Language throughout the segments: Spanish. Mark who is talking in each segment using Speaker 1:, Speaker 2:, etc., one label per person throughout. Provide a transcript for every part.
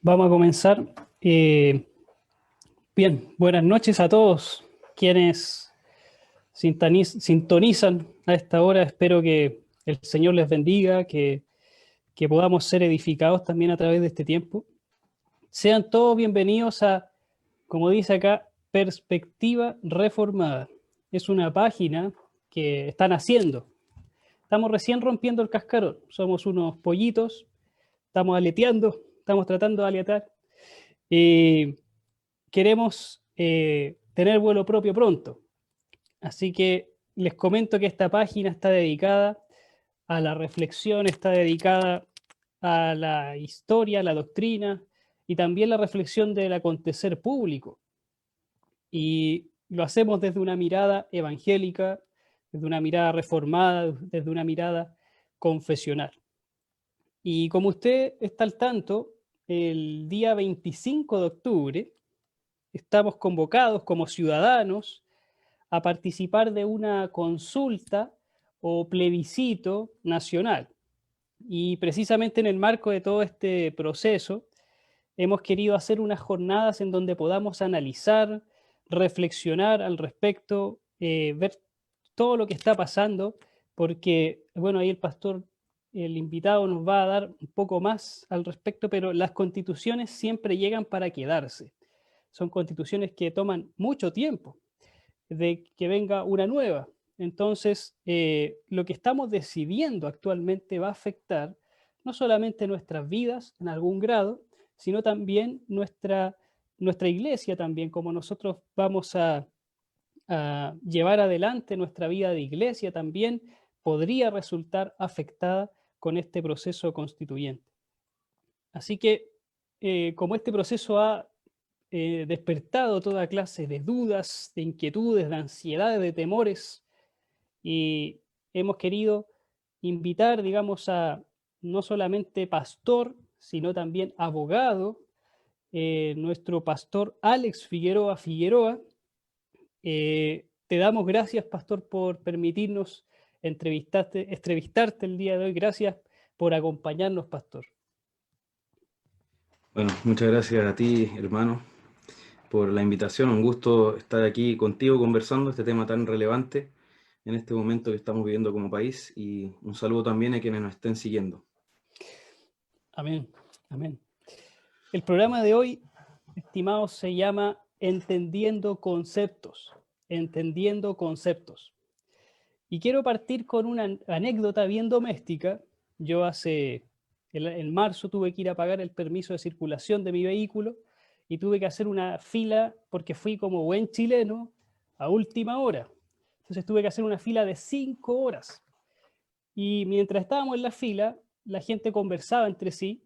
Speaker 1: Vamos a comenzar. Bien, buenas noches a todos quienes sintonizan a esta hora. Espero que el Señor les bendiga, que podamos ser edificados también a través de este tiempo. Sean todos bienvenidos a, como dice acá, Perspectiva Reformada. Es una página que están haciendo. Estamos recién rompiendo el cascarón. Somos unos pollitos, estamos aleteando, estamos tratando de aletar. Queremos tener vuelo propio pronto. Así que les comento que esta página está dedicada a la reflexión, está dedicada a la historia, a la doctrina y también la reflexión del acontecer público. Y lo hacemos desde una mirada evangélica, desde una mirada reformada, desde una mirada confesional. Y como usted está al tanto, el día 25 de octubre estamos convocados como ciudadanos a participar de una consulta o plebiscito nacional. Y precisamente en el marco de todo este proceso, hemos querido hacer unas jornadas en donde podamos analizar, reflexionar al respecto, ver todo lo que está pasando, porque, bueno, ahí el pastor, el invitado nos va a dar un poco más al respecto, pero las constituciones siempre llegan para quedarse. Son constituciones que toman mucho tiempo de que venga una nueva. Entonces, lo que estamos decidiendo actualmente va a afectar no solamente nuestras vidas en algún grado, sino también nuestra iglesia también, como nosotros vamos a llevar adelante nuestra vida de iglesia también podría resultar afectada con este proceso constituyente. Así que, como este proceso ha despertado toda clase de dudas, de inquietudes, de ansiedades, de temores, y hemos querido invitar, digamos, a no solamente pastor, sino también abogado, nuestro pastor Alex Figueroa. Te damos gracias, pastor, por permitirnos entrevistarte el día de hoy. Gracias por acompañarnos, pastor.
Speaker 2: Bueno, muchas gracias a ti, hermano, por la invitación. Un gusto estar aquí contigo conversando este tema tan relevante en este momento que estamos viviendo como país, y un saludo también a quienes nos estén siguiendo.
Speaker 1: Amén, amén. El programa de hoy, estimados, se llama Entendiendo Conceptos. Entendiendo Conceptos. Y quiero partir con una anécdota bien doméstica. Yo en marzo tuve que ir a pagar el permiso de circulación de mi vehículo y tuve que hacer una fila porque fui como buen chileno a última hora. Entonces tuve que hacer una fila de 5 horas. Y mientras estábamos en la fila, la gente conversaba entre sí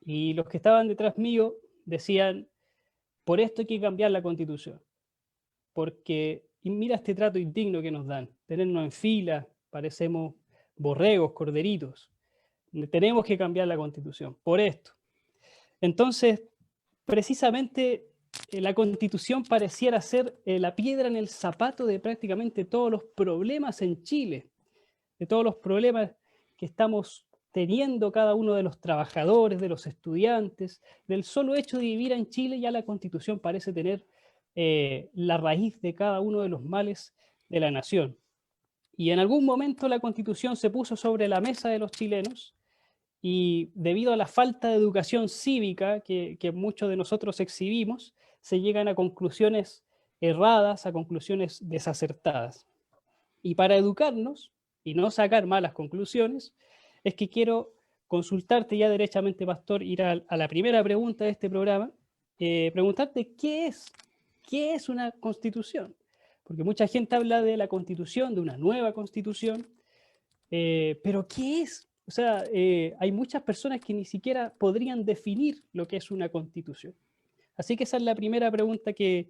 Speaker 1: y los que estaban detrás mío decían, por esto hay que cambiar la Constitución, porque y mira este trato indigno que nos dan, tenernos en fila, parecemos borregos, corderitos, tenemos que cambiar la Constitución, por esto. Entonces, precisamente la Constitución pareciera ser la piedra en el zapato de prácticamente todos los problemas en Chile, de todos los problemas que estamos teniendo cada uno de los trabajadores, de los estudiantes, del solo hecho de vivir en Chile, ya la Constitución parece tener la raíz de cada uno de los males de la nación. Y en algún momento la Constitución se puso sobre la mesa de los chilenos y debido a la falta de educación cívica que muchos de nosotros exhibimos, se llegan a conclusiones erradas, a conclusiones desacertadas. Y para educarnos y no sacar malas conclusiones, es que quiero consultarte ya derechamente, pastor, ir a la primera pregunta de este programa, preguntarte qué es una constitución. Porque mucha gente habla de la constitución, de una nueva constitución, pero ¿qué es? O sea, hay muchas personas que ni siquiera podrían definir lo que es una constitución. Así que esa es la primera pregunta que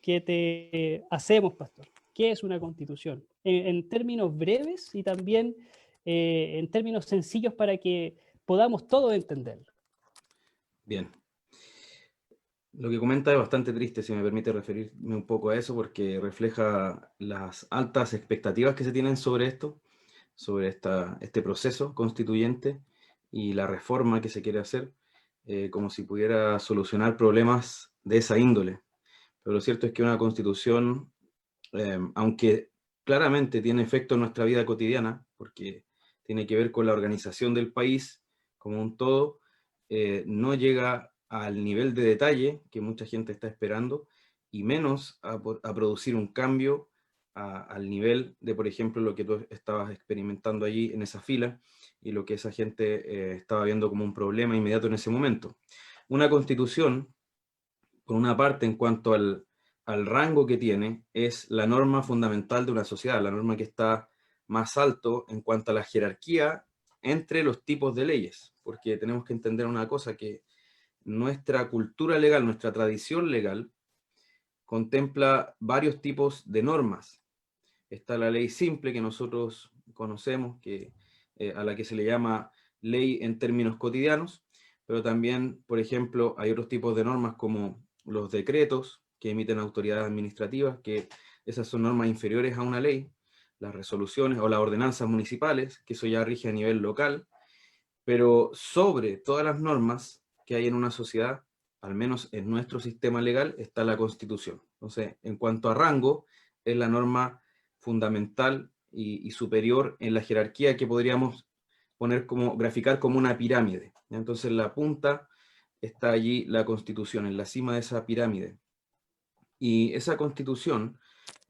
Speaker 1: te hacemos, pastor. ¿Qué es una constitución? En términos breves y también en términos sencillos para que podamos todos entenderlo.
Speaker 2: Bien. Lo que comenta es bastante triste, si me permite referirme un poco a eso, porque refleja las altas expectativas que se tienen sobre esto, sobre este proceso constituyente y la reforma que se quiere hacer. como si pudiera solucionar problemas de esa índole. Pero lo cierto es que una constitución, aunque claramente tiene efecto en nuestra vida cotidiana, porque tiene que ver con la organización del país como un todo, no llega al nivel de detalle que mucha gente está esperando, y menos a producir un cambio al nivel de, por ejemplo, lo que tú estabas experimentando allí en esa fila, y lo que esa gente estaba viendo como un problema inmediato en ese momento. Una constitución, por una parte, en cuanto al rango que tiene, es la norma fundamental de una sociedad, la norma que está más alto en cuanto a la jerarquía entre los tipos de leyes, porque tenemos que entender una cosa, que nuestra cultura legal, nuestra tradición legal, contempla varios tipos de normas. Está la ley simple que nosotros conocemos, a la que se le llama ley en términos cotidianos, pero también, por ejemplo, hay otros tipos de normas como los decretos que emiten autoridades administrativas, que esas son normas inferiores a una ley, las resoluciones o las ordenanzas municipales, que eso ya rige a nivel local, pero sobre todas las normas que hay en una sociedad, al menos en nuestro sistema legal, está la Constitución. Entonces, en cuanto a rango, es la norma fundamental y superior en la jerarquía que podríamos poner como, graficar como una pirámide. Entonces, en la punta está allí la Constitución, en la cima de esa pirámide. Y esa Constitución,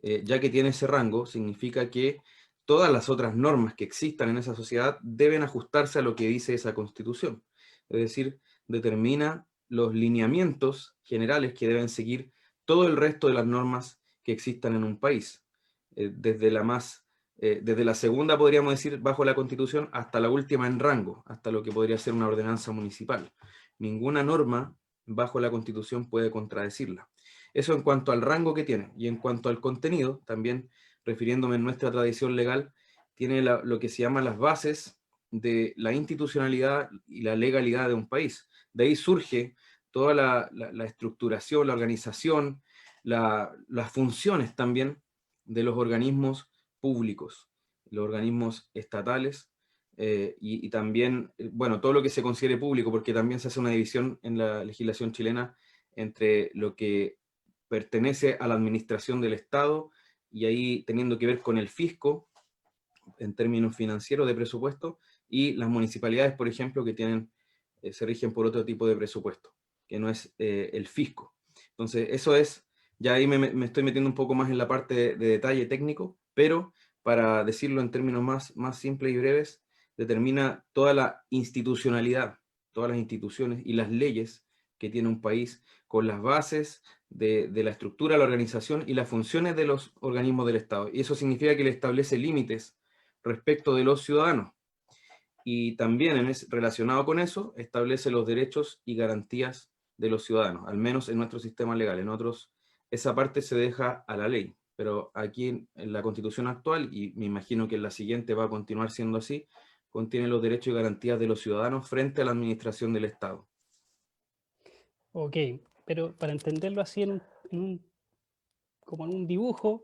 Speaker 2: ya que tiene ese rango, significa que todas las otras normas que existan en esa sociedad deben ajustarse a lo que dice esa Constitución. Es decir, determina los lineamientos generales que deben seguir todo el resto de las normas que existan en un país. Desde la segunda, podríamos decir, bajo la Constitución, hasta la última en rango, hasta lo que podría ser una ordenanza municipal. Ninguna norma bajo la Constitución puede contradecirla. Eso en cuanto al rango que tiene. Y en cuanto al contenido, también refiriéndome en nuestra tradición legal, tiene lo que se llama las bases de la institucionalidad y la legalidad de un país. De ahí surge toda la estructuración, la organización, las funciones también de los organismos públicos, los organismos estatales, y también, bueno, todo lo que se considere público, porque también se hace una división en la legislación chilena entre lo que pertenece a la administración del Estado, y ahí teniendo que ver con el fisco, en términos financieros de presupuesto, y las municipalidades, por ejemplo, que se rigen por otro tipo de presupuesto, que no es el fisco. Entonces, eso es, ya ahí me estoy metiendo un poco más en la parte de detalle técnico, pero para decirlo en términos más simples y breves, determina toda la institucionalidad, todas las instituciones y las leyes que tiene un país, con las bases de la estructura, la organización y las funciones de los organismos del Estado. Y eso significa que le establece límites respecto de los ciudadanos. Y también relacionado con eso, establece los derechos y garantías de los ciudadanos, al menos en nuestro sistema legal. En otros, esa parte se deja a la ley. Pero aquí en la Constitución actual, y me imagino que en la siguiente va a continuar siendo así, contiene los derechos y garantías de los ciudadanos frente a la administración del Estado.
Speaker 1: Ok, pero para entenderlo así como en un dibujo,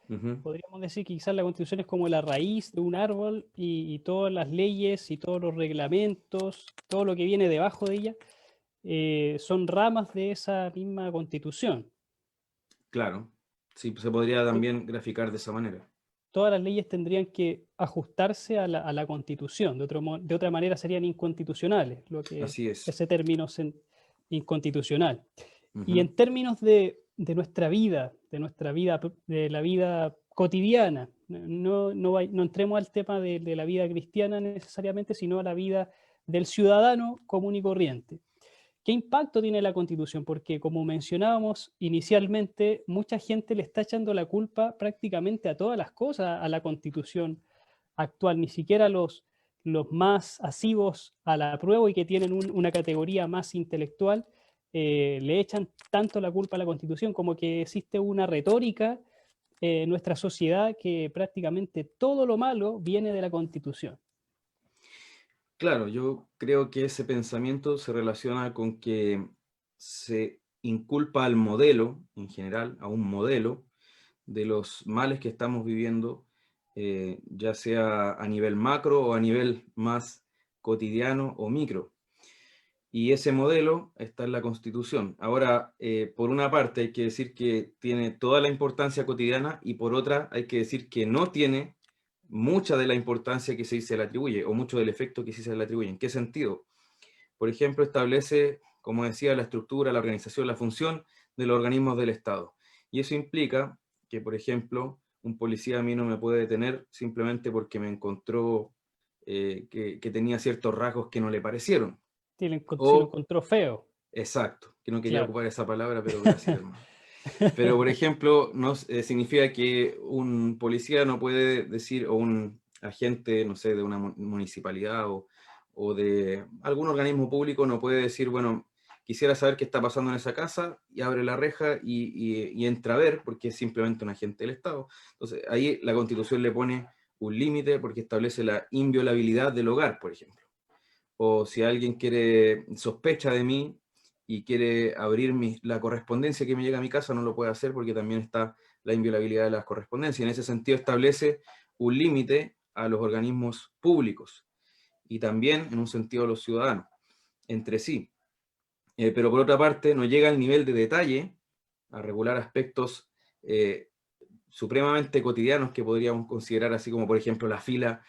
Speaker 2: Ujú.
Speaker 1: podríamos decir que quizás la Constitución es como la raíz de un árbol y todas las leyes y todos los reglamentos, todo lo que viene debajo de ella, son ramas de esa misma Constitución.
Speaker 2: Claro, sí, se podría
Speaker 1: Eh,
Speaker 2: también graficar de esa manera.
Speaker 1: Todas las leyes tendrían que ajustarse a la Constitución, de otra manera serían inconstitucionales, lo que
Speaker 2: Así es.
Speaker 1: ese término inconstitucional. Y
Speaker 2: Ujú.
Speaker 1: en términos de nuestra vida, de la vida cotidiana, no entremos al tema de la vida cristiana necesariamente, sino a la vida del ciudadano común y corriente. ¿Qué impacto tiene la Constitución? Porque como mencionábamos inicialmente, mucha gente le está echando la culpa prácticamente a todas las cosas a la Constitución actual, ni siquiera los más asivos a la prueba y que tienen una categoría más intelectual, le echan tanto la culpa a la Constitución, como que existe una retórica en nuestra sociedad que prácticamente todo lo malo viene de la Constitución.
Speaker 2: Claro, yo creo que ese pensamiento se relaciona con que se inculpa al modelo, en general, a un modelo de los males que estamos viviendo, ya sea a nivel macro o a nivel más cotidiano o micro. Y ese modelo está en la Constitución. Ahora, por una parte hay que decir que tiene toda la importancia cotidiana y por otra hay que decir que no tiene mucha de la importancia que se le atribuye o mucho del efecto que sí se le atribuye. ¿En qué sentido? Por ejemplo, establece, como decía, la estructura, la organización, la función de los organismos del Estado. Y eso implica que, por ejemplo, un policía a mí no me puede detener simplemente porque me encontró que tenía ciertos rasgos que no le parecieron.
Speaker 1: Si lo
Speaker 2: O,
Speaker 1: encontró feo,
Speaker 2: exacto, que no quería
Speaker 1: claro.
Speaker 2: ocupar esa palabra, pero gracias, hermano. Pero, por ejemplo, no, significa que un policía no puede decir, o un agente, no sé, de una municipalidad o de algún organismo público no puede decir, bueno, quisiera saber qué está pasando en esa casa, y abre la reja y entra a ver, porque es simplemente un agente del Estado. Entonces, ahí la Constitución le pone un límite porque establece la inviolabilidad del hogar, por ejemplo. O si alguien sospecha de mí y quiere abrir la correspondencia que me llega a mi casa, no lo puede hacer porque también está la inviolabilidad de las correspondencias. En ese sentido establece un límite a los organismos públicos y también en un sentido a los ciudadanos, entre sí. Pero por otra parte no llega al nivel de detalle a regular aspectos eh, supremamente cotidianos que podríamos considerar, así como por ejemplo la fila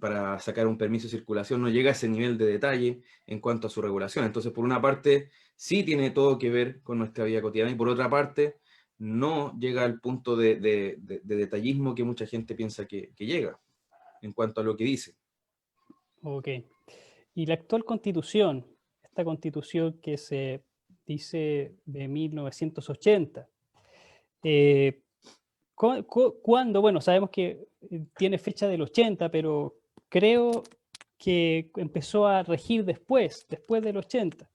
Speaker 2: para sacar un permiso de circulación, no llega a ese nivel de detalle en cuanto a su regulación. Entonces, por una parte, sí tiene todo que ver con nuestra vida cotidiana y por otra parte, no llega al punto de detallismo que mucha gente piensa que llega en cuanto a lo que dice.
Speaker 1: Ok. Y la actual constitución, esta constitución que se dice de 1980, eh, ¿cuándo? Bueno, sabemos que tiene fecha del 80, pero creo que empezó a regir después del 80.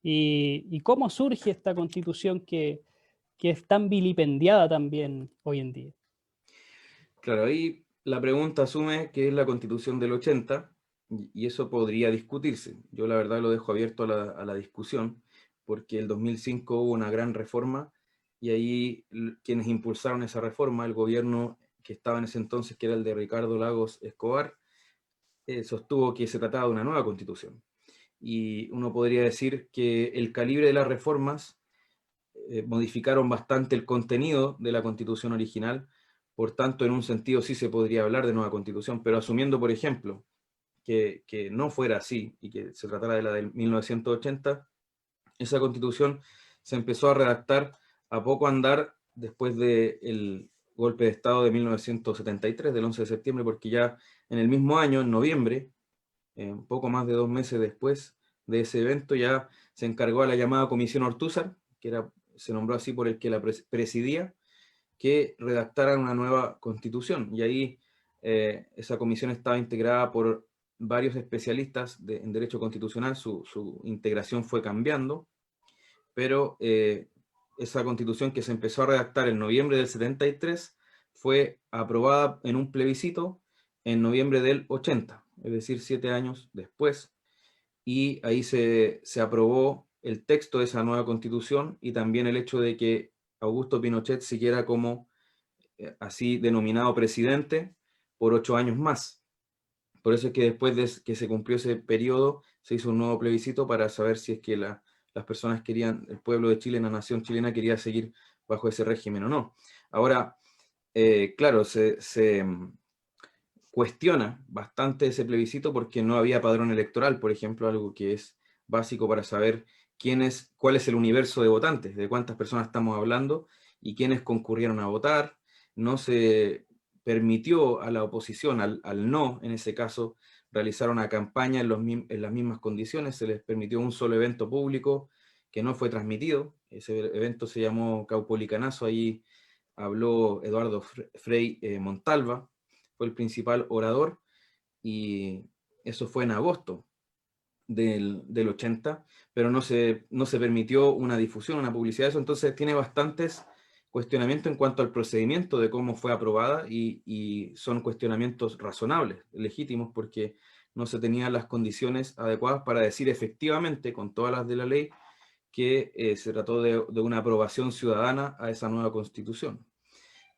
Speaker 1: ¿Y cómo surge esta constitución que es tan vilipendiada también hoy en día?
Speaker 2: Claro, ahí la pregunta asume que es la Constitución del 80 y eso podría discutirse. Yo la verdad lo dejo abierto a la discusión porque el 2005 hubo una gran reforma y ahí quienes impulsaron esa reforma, el gobierno que estaba en ese entonces, que era el de Ricardo Lagos Escobar, sostuvo que se trataba de una nueva Constitución. Y uno podría decir que el calibre de las reformas modificaron bastante el contenido de la Constitución original, por tanto, en un sentido sí se podría hablar de nueva Constitución, pero asumiendo, por ejemplo, que no fuera así y que se tratara de la del 1980, esa Constitución se empezó a redactar a poco andar después del golpe de Estado de 1973, del 11 de septiembre, porque ya en el mismo año, en noviembre, un poco más de 2 meses después de ese evento, ya se encargó a la llamada Comisión Ortúzar, se nombró así por el que la presidía, que redactaran una nueva constitución. Y ahí esa comisión estaba integrada por varios especialistas en derecho constitucional, su integración fue cambiando, pero esa constitución que se empezó a redactar en noviembre del 73 fue aprobada en un plebiscito en noviembre del 80, es decir, 7 años después, y ahí se aprobó el texto de esa nueva constitución y también el hecho de que Augusto Pinochet siguiera como así denominado presidente por 8 años más. Por eso es que después de que se cumplió ese periodo, se hizo un nuevo plebiscito para saber si es que las personas querían, el pueblo de Chile, la nación chilena quería seguir bajo ese régimen o no. Ahora, claro, se cuestiona bastante ese plebiscito porque no había padrón electoral, por ejemplo, algo que es básico para saber cuál es el universo de votantes, de cuántas personas estamos hablando y quiénes concurrieron a votar. No se permitió a la oposición, al no, en ese caso, realizar una campaña en las mismas condiciones, se les permitió un solo evento público que no fue transmitido. Ese evento se llamó Caupolicanazo, ahí habló Eduardo Frei Montalva, fue el principal orador, y eso fue en agosto del 80, pero no se permitió una difusión, una publicidad de eso, entonces tiene bastantes cuestionamientos en cuanto al procedimiento de cómo fue aprobada y son cuestionamientos razonables, legítimos, porque no se tenían las condiciones adecuadas para decir efectivamente, con todas las de la ley, que se trató de una aprobación ciudadana a esa nueva constitución.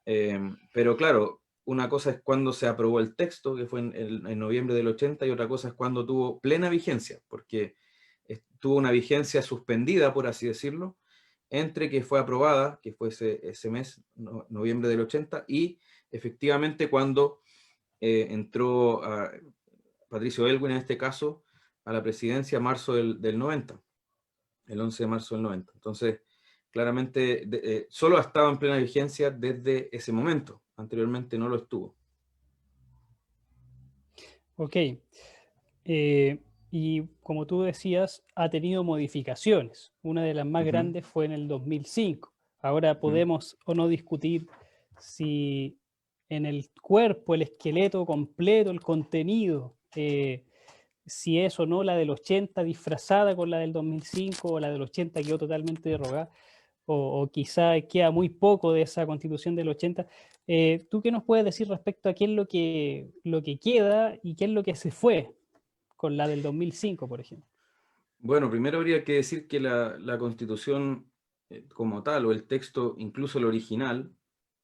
Speaker 2: Pero claro, una cosa es cuando se aprobó el texto, que fue en noviembre del 80, y otra cosa es cuando tuvo plena vigencia, porque tuvo una vigencia suspendida, por así decirlo, entre que fue aprobada, que fue ese mes, noviembre del 80, y efectivamente cuando entró Patricio Aylwin, en este caso, a la presidencia marzo del 90, el 11 de marzo del 90. Entonces, claramente, solo estaba en plena vigencia desde ese momento. Anteriormente no lo estuvo.
Speaker 1: Ok. Y como tú decías, ha tenido modificaciones. Una de las más
Speaker 2: Ujú,
Speaker 1: grandes fue en el 2005. Ahora
Speaker 2: ujú.
Speaker 1: podemos o no discutir si en el cuerpo, el esqueleto completo, el contenido, si es o no la del 80 disfrazada con la del 2005 o la del 80 quedó totalmente derogada, o quizá queda muy poco de esa constitución del 80. ¿Tú qué nos puedes decir respecto a qué es lo que queda y qué es lo que se fue con la del 2005, por ejemplo?
Speaker 2: Bueno, primero habría que decir que la Constitución como tal, o el texto, incluso el original,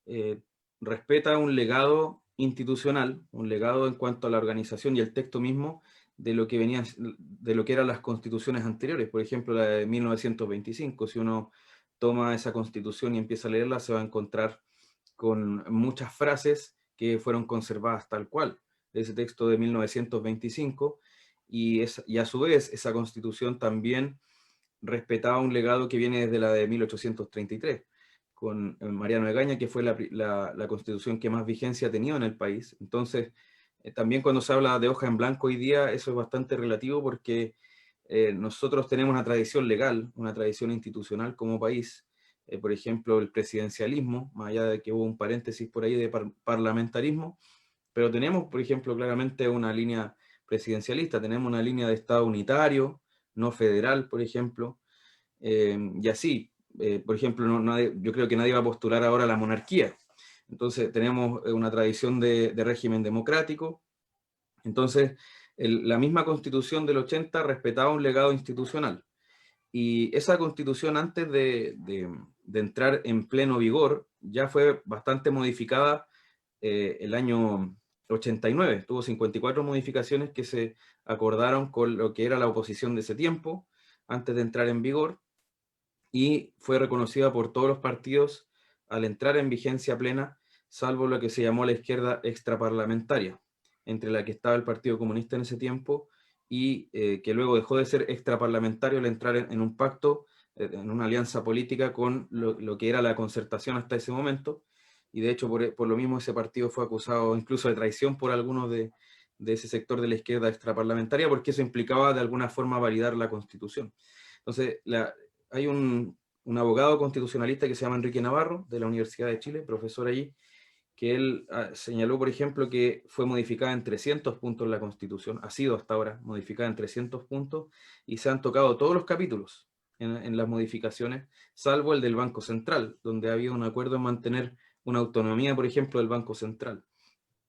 Speaker 2: eh, respeta un legado institucional, un legado en cuanto a la organización y el texto mismo de lo que venía, de lo que eran las constituciones anteriores. Por ejemplo, la de 1925. Si uno toma esa constitución y empieza a leerla, se va a encontrar con muchas frases que fueron conservadas tal cual de ese texto de 1925, y a su vez esa constitución también respetaba un legado que viene desde la de 1833, con Mariano Egaña, que fue la constitución que más vigencia ha tenido en el país. Entonces, también cuando se habla de hoja en blanco hoy día, eso es bastante relativo porque nosotros tenemos una tradición legal, una tradición institucional como país. Por ejemplo, el presidencialismo, más allá de que hubo un paréntesis por ahí de parlamentarismo, pero tenemos, por ejemplo, claramente una línea presidencialista, tenemos una línea de Estado unitario, no federal, por ejemplo, y así. Por ejemplo, yo creo que nadie va a postular ahora la monarquía. Entonces, tenemos una tradición de régimen democrático. Entonces, la misma constitución del 80 respetaba un legado institucional. Y esa constitución, antes de entrar en pleno vigor, ya fue bastante modificada el año 89. Tuvo 54 modificaciones que se acordaron con lo que era la oposición de ese tiempo, antes de entrar en vigor, y fue reconocida por todos los partidos al entrar en vigencia plena, salvo lo que se llamó la izquierda extraparlamentaria, entre la que estaba el Partido Comunista en ese tiempo, y que luego dejó de ser extraparlamentario al entrar en un pacto, en una alianza política con lo que era la concertación hasta ese momento, y de hecho por lo mismo ese partido fue acusado incluso de traición por algunos de ese sector de la izquierda extraparlamentaria, porque eso implicaba de alguna forma validar la Constitución. Entonces, hay un abogado constitucionalista que se llama Enrique Navarro, de la Universidad de Chile, profesor allí, que él señaló, por ejemplo, que fue modificada en 300 puntos la Constitución, ha sido hasta ahora modificada en 300 puntos, y se han tocado todos los capítulos en las modificaciones, salvo el del Banco Central, donde había un acuerdo en mantener una autonomía, por ejemplo, del Banco Central.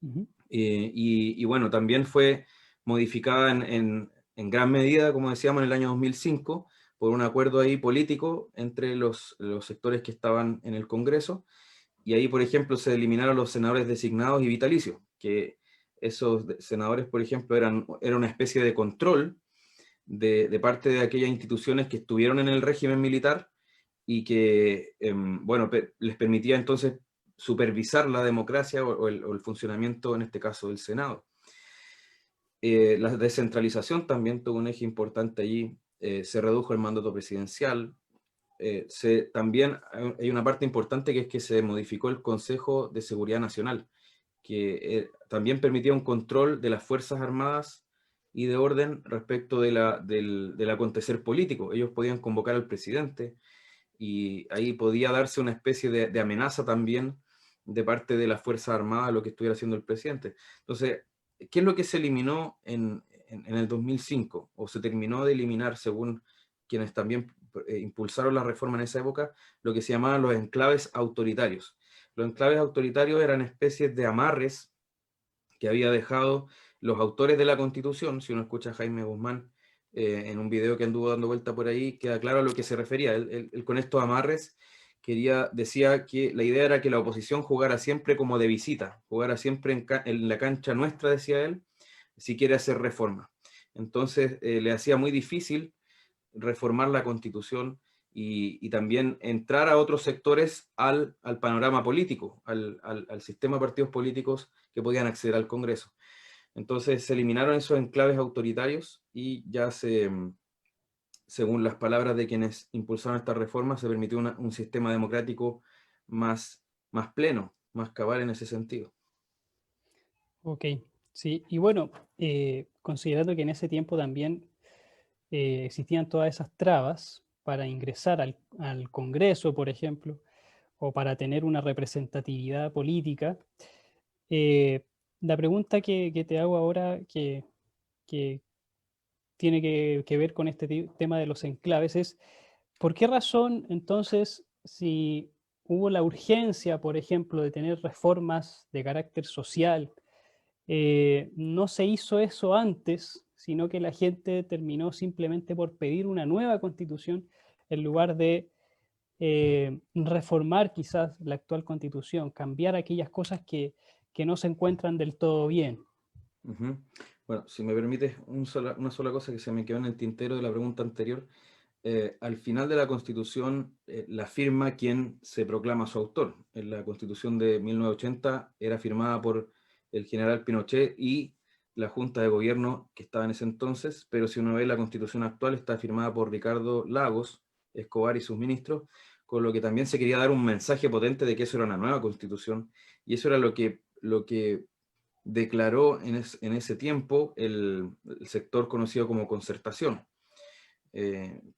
Speaker 1: Ujú.
Speaker 2: Y bueno, también fue modificada en gran medida, como decíamos, en el año 2005, por un acuerdo ahí político entre los sectores que estaban en el Congreso, y ahí, por ejemplo, se eliminaron los senadores designados y vitalicios, que esos senadores, por ejemplo, era una especie de control de parte de aquellas instituciones que estuvieron en el régimen militar y que, bueno, les permitía entonces supervisar la democracia o el funcionamiento, en este caso, del Senado. La descentralización también tuvo un eje importante allí. Se redujo el mandato presidencial. También hay una parte importante, que es que se modificó el Consejo de Seguridad Nacional, que también permitía un control de las Fuerzas Armadas y de orden respecto del acontecer político. Ellos podían convocar al presidente, y ahí podía darse una especie de amenaza también de parte de las Fuerzas Armadas a lo que estuviera haciendo el presidente. Entonces, ¿qué es lo que se eliminó en el 2005? O se terminó de eliminar, según quienes también impulsaron la reforma en esa época, lo que se llamaban los enclaves autoritarios. Los enclaves autoritarios eran especies de amarres que había dejado los autores de la Constitución. Si uno escucha a Jaime Guzmán en un video que anduvo dando vuelta por ahí, queda claro a lo que se refería. Él con estos amarres decía que la idea era que la oposición jugara siempre como de visita, jugara siempre en la cancha nuestra, decía él, si quiere hacer reforma. Entonces le hacía muy difícil reformar la Constitución y también entrar a otros sectores al panorama político, al sistema de partidos políticos que podían acceder al Congreso. Entonces se eliminaron esos enclaves autoritarios y ya según las palabras de quienes impulsaron esta reforma, se permitió un sistema democrático más pleno, más cabal en ese sentido.
Speaker 1: Ok, sí. Y bueno, considerando que en ese tiempo también existían todas esas trabas para ingresar al Congreso, por ejemplo, o para tener una representatividad política, eh, la pregunta que te hago ahora, que tiene que ver con este tema de los enclaves, es ¿por qué razón entonces, si hubo la urgencia, por ejemplo, de tener reformas de carácter social, no se hizo eso antes, sino que la gente terminó simplemente por pedir una nueva constitución en lugar de reformar quizás la actual constitución, cambiar aquellas cosas que no se encuentran del todo bien?
Speaker 2: Ujú. Bueno, si me permites una sola cosa que se me quedó en el tintero de la pregunta anterior. Al final de la Constitución la firma quien se proclama su autor. En la Constitución de 1980 era firmada por el general Pinochet y la Junta de Gobierno que estaba en ese entonces, pero si uno ve la Constitución actual está firmada por Ricardo Lagos, Escobar y sus ministros, con lo que también se quería dar un mensaje potente de que eso era una nueva Constitución, y eso era lo que declaró en ese tiempo el sector conocido como concertación.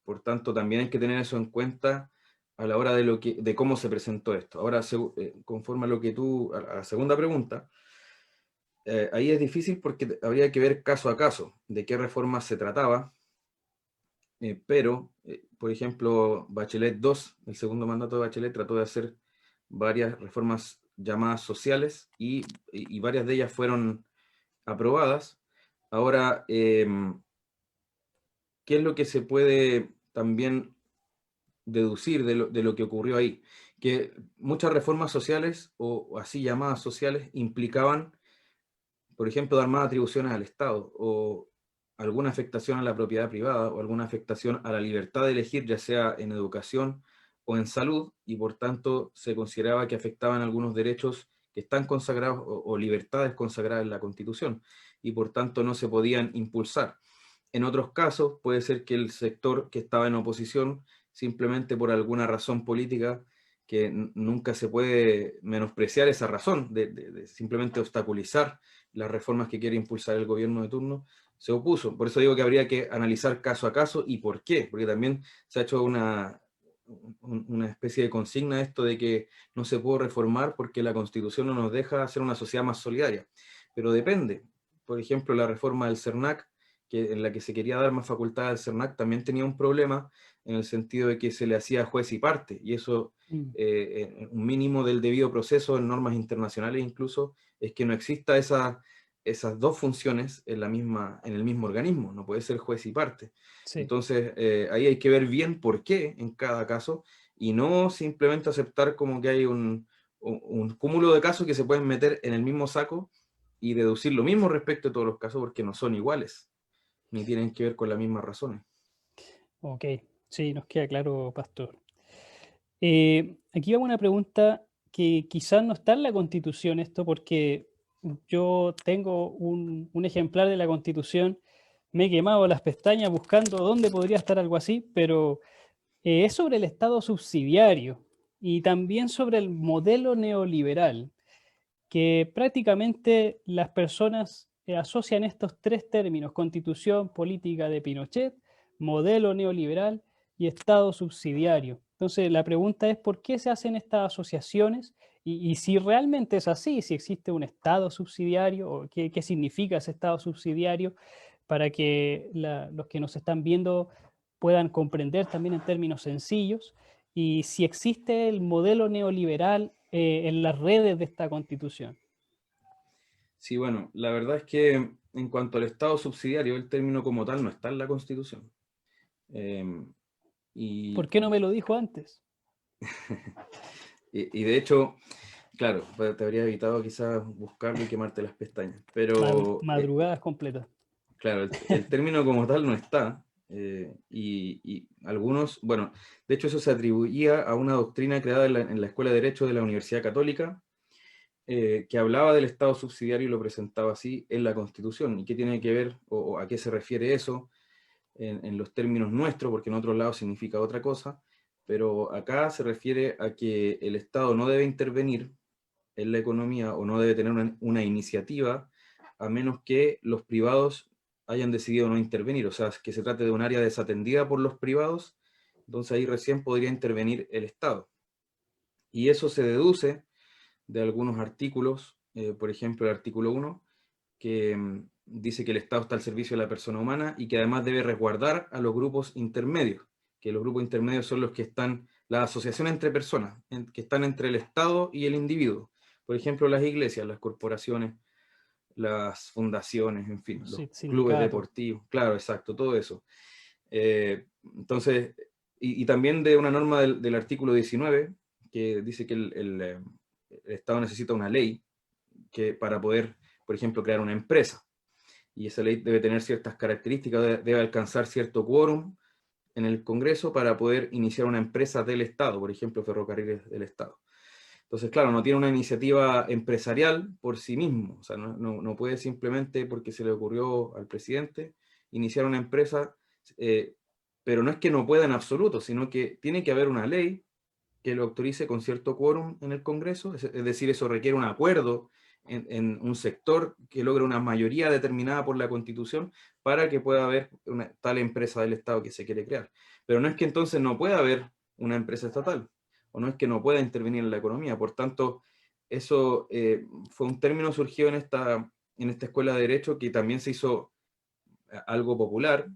Speaker 2: Por tanto, también hay que tener eso en cuenta a la hora de cómo se presentó esto. Ahora, conforme a lo que a la segunda pregunta, ahí es difícil porque habría que ver caso a caso de qué reforma se trataba, pero, por ejemplo, Bachelet 2, el segundo mandato de Bachelet, trató de hacer varias reformas llamadas sociales y varias de ellas fueron aprobadas. Ahora, ¿qué es lo que se puede también deducir de lo que ocurrió ahí? Que muchas reformas sociales, o así llamadas sociales, implicaban, por ejemplo, dar más atribuciones al Estado, o alguna afectación a la propiedad privada, o alguna afectación a la libertad de elegir, ya sea en educación o en salud, y por tanto se consideraba que afectaban algunos derechos que están consagrados, o libertades consagradas en la Constitución, y por tanto no se podían impulsar. En otros casos puede ser que el sector que estaba en oposición, simplemente por alguna razón política, que nunca se puede menospreciar esa razón de simplemente obstaculizar las reformas que quiere impulsar el gobierno de turno, se opuso. Por eso digo que habría que analizar caso a caso y por qué, porque también se ha hecho una especie de consigna esto de que no se puede reformar porque la Constitución no nos deja hacer una sociedad más solidaria. Pero depende. Por ejemplo, la reforma del CERNAC, en la que se quería dar más facultad al CERNAC, también tenía un problema en el sentido de que se le hacía juez y parte, y eso,
Speaker 1: Mm.
Speaker 2: un mínimo del debido proceso en normas internacionales incluso, es que no exista esas dos funciones en el mismo organismo, no puede ser juez y parte.
Speaker 1: Sí.
Speaker 2: Entonces, ahí hay que ver bien por qué en cada caso, y no simplemente aceptar como que hay un cúmulo de casos que se pueden meter en el mismo saco y deducir lo mismo respecto de todos los casos porque no son iguales, ni tienen que ver con las mismas razones.
Speaker 1: Ok, sí, nos queda claro, Pastor. Aquí va una pregunta que quizás no está en la Constitución esto, porque yo tengo un ejemplar de la Constitución, me he quemado las pestañas buscando dónde podría estar algo así, pero es sobre el Estado subsidiario y también sobre el modelo neoliberal, que prácticamente las personas asocian estos tres términos: Constitución política de Pinochet, modelo neoliberal y Estado subsidiario. Entonces, la pregunta es por qué se hacen estas asociaciones y si realmente es así, si existe un Estado subsidiario o qué significa ese Estado subsidiario, para que los que nos están viendo puedan comprender también en términos sencillos, y si existe el modelo neoliberal en las redes de esta constitución.
Speaker 2: Sí, bueno, la verdad es que en cuanto al Estado subsidiario, el término como tal no está en la Constitución. Eh,
Speaker 1: ¿Por
Speaker 2: y,
Speaker 1: qué no me lo dijo antes?
Speaker 2: y de hecho, claro, pues, te habría evitado quizás buscarlo y quemarte las pestañas. Pero,
Speaker 1: Madrugadas completas.
Speaker 2: claro, el término como tal no está. y algunos, bueno, de hecho eso se atribuía a una doctrina creada en la Escuela de Derecho de la Universidad Católica, que hablaba del Estado subsidiario y lo presentaba así en la Constitución. ¿Y qué tiene que ver o a qué se refiere eso en los términos nuestros? Porque en otros lados significa otra cosa, pero acá se refiere a que el Estado no debe intervenir en la economía o no debe tener una iniciativa a menos que los privados hayan decidido no intervenir, o sea, que se trate de un área desatendida por los privados, entonces ahí recién podría intervenir el Estado. Y eso se deduce de algunos artículos, por ejemplo el artículo 1, que dice que el Estado está al servicio de la persona humana y que además debe resguardar a los grupos intermedios, que los grupos intermedios son los que están, la asociación entre personas, que están entre el Estado y el individuo. Por ejemplo, las iglesias, las corporaciones, las fundaciones, en fin, los clubes
Speaker 1: Sindicatos.
Speaker 2: deportivos, claro, exacto, todo eso. Entonces, y también de una norma del artículo 19, que dice que el Estado necesita una ley para poder, por ejemplo, crear una empresa. Y esa ley debe tener ciertas características, debe alcanzar cierto quórum en el Congreso para poder iniciar una empresa del Estado, por ejemplo, ferrocarriles del Estado. Entonces, claro, no tiene una iniciativa empresarial por sí mismo, o sea, no puede simplemente porque se le ocurrió al presidente iniciar una empresa, pero no es que no pueda en absoluto, sino que tiene que haber una ley que lo autorice con cierto quórum en el Congreso, es decir, eso requiere un acuerdo en un sector que logre una mayoría determinada por la Constitución para que pueda haber una tal empresa del Estado que se quiere crear. Pero no es que entonces no pueda haber una empresa estatal, o no es que no pueda intervenir en la economía. Por tanto, eso fue un término surgido en esta escuela de Derecho que también se hizo algo popular,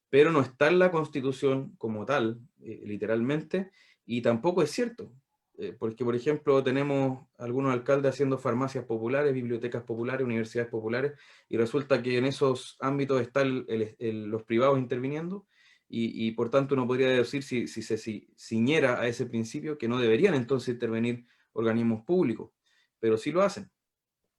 Speaker 2: pero no está en la Constitución como tal, literalmente, y tampoco es cierto. Porque, por ejemplo, tenemos algunos alcaldes haciendo farmacias populares, bibliotecas populares, universidades populares, y resulta que en esos ámbitos están los privados interviniendo, y por tanto uno podría decir, si se ciñera a ese principio, que no deberían entonces intervenir organismos públicos, pero sí lo hacen,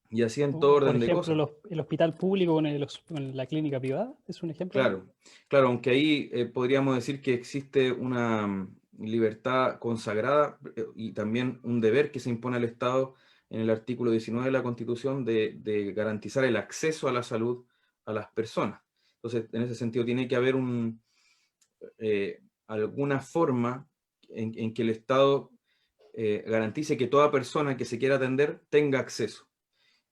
Speaker 2: y así en todo
Speaker 1: Por
Speaker 2: orden de
Speaker 1: ejemplo,
Speaker 2: cosas.
Speaker 1: el hospital público con la clínica privada, es un ejemplo.
Speaker 2: Claro, claro, aunque ahí podríamos decir que existe una libertad consagrada y también un deber que se impone al Estado en el artículo 19 de la Constitución de garantizar el acceso a la salud a las personas. Entonces, en ese sentido, tiene que haber alguna forma en que el Estado garantice que toda persona que se quiera atender tenga acceso.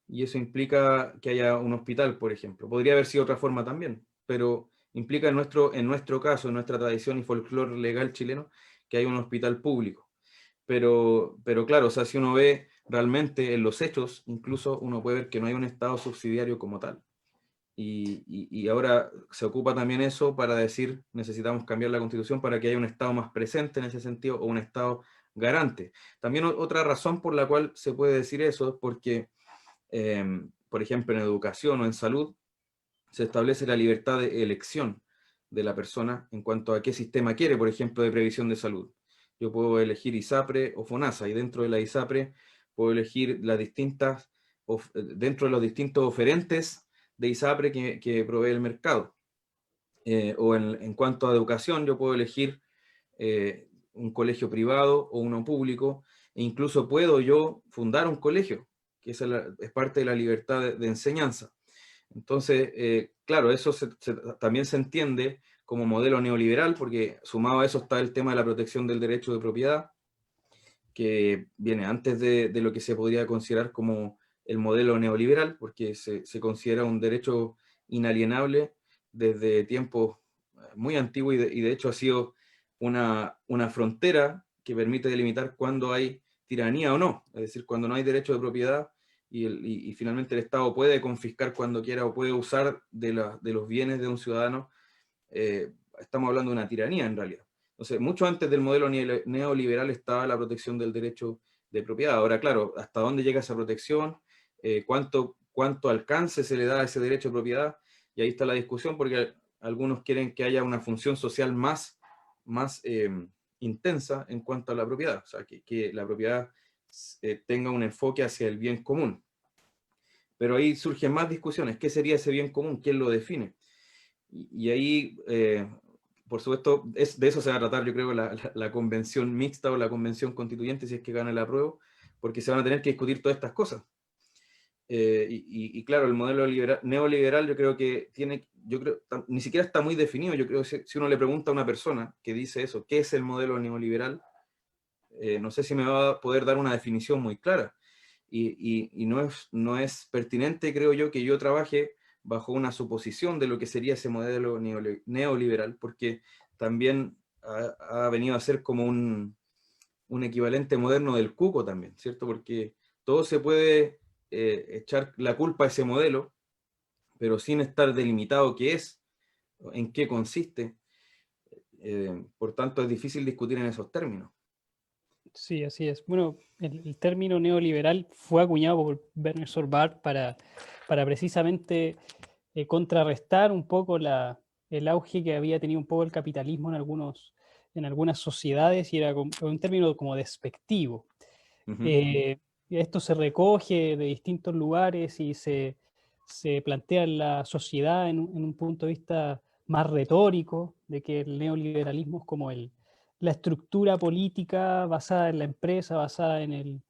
Speaker 2: Y eso implica que haya un hospital, por ejemplo. Podría haber sido otra forma también, pero implica en nuestro caso, en nuestra tradición y folclore legal chileno, que hay un hospital público. Pero claro, o sea, si uno ve realmente en los hechos, incluso uno puede ver que no hay un Estado subsidiario como tal. Y ahora se ocupa también eso para decir, necesitamos cambiar la Constitución para que haya un Estado más presente en ese sentido, o un Estado garante. También otra razón por la cual se puede decir eso es porque por ejemplo, en educación o en salud, se establece la libertad de elección de la persona en cuanto a qué sistema quiere, por ejemplo, de previsión de salud. Yo puedo elegir ISAPRE o FONASA, y dentro de la ISAPRE puedo elegir dentro de los distintos oferentes de ISAPRE que provee el mercado. O en cuanto a educación, yo puedo elegir un colegio privado o uno público, e incluso puedo yo fundar un colegio, que es parte de la libertad de enseñanza. Entonces, claro, eso también se entiende como modelo neoliberal, porque sumado a eso está el tema de la protección del derecho de propiedad, que viene antes de lo que se podría considerar como el modelo neoliberal, porque se considera un derecho inalienable desde tiempos muy antiguos, y de hecho ha sido una frontera que permite delimitar cuándo hay tiranía o no, es decir, cuando no hay derecho de propiedad y finalmente el Estado puede confiscar cuando quiera o puede usar de los bienes de un ciudadano. Estamos hablando de una tiranía en realidad. Entonces, mucho antes del modelo neoliberal estaba la protección del derecho de propiedad. Ahora, claro, ¿hasta dónde llega esa protección? ¿Cuánto alcance se le da a ese derecho de propiedad? Y ahí está la discusión, porque algunos quieren que haya una función social más intensa en cuanto a la propiedad, o sea, que la propiedad tenga un enfoque hacia el bien común. Pero ahí surgen más discusiones. ¿Qué sería ese bien común? ¿Quién lo define? Y ahí por supuesto, de eso se va a tratar, yo creo, la convención mixta o la convención constituyente, si es que gana el apruebo, porque se van a tener que discutir todas estas cosas. Y claro, el modelo neoliberal yo creo que ni siquiera está muy definido. Yo creo que si uno le pregunta a una persona que dice eso, ¿qué es el modelo neoliberal? No sé si me va a poder dar una definición muy clara. Y no es pertinente, creo yo, que yo trabaje bajo una suposición de lo que sería ese modelo neoliberal, porque también ha venido a ser como un equivalente moderno del cuco también, ¿cierto? Porque todo se puede echar la culpa a ese modelo, pero sin estar delimitado qué es, en qué consiste. Por tanto, es difícil discutir en esos términos.
Speaker 1: Sí, así es. Bueno, el término neoliberal fue acuñado por Werner Sorbart para precisamente contrarrestar un poco el auge que había tenido un poco el capitalismo en algunas sociedades, y era un término como despectivo. Esto se recoge de distintos lugares y se plantea en la sociedad en un punto de vista más retórico, de que el neoliberalismo es como la estructura política basada en la empresa, basada en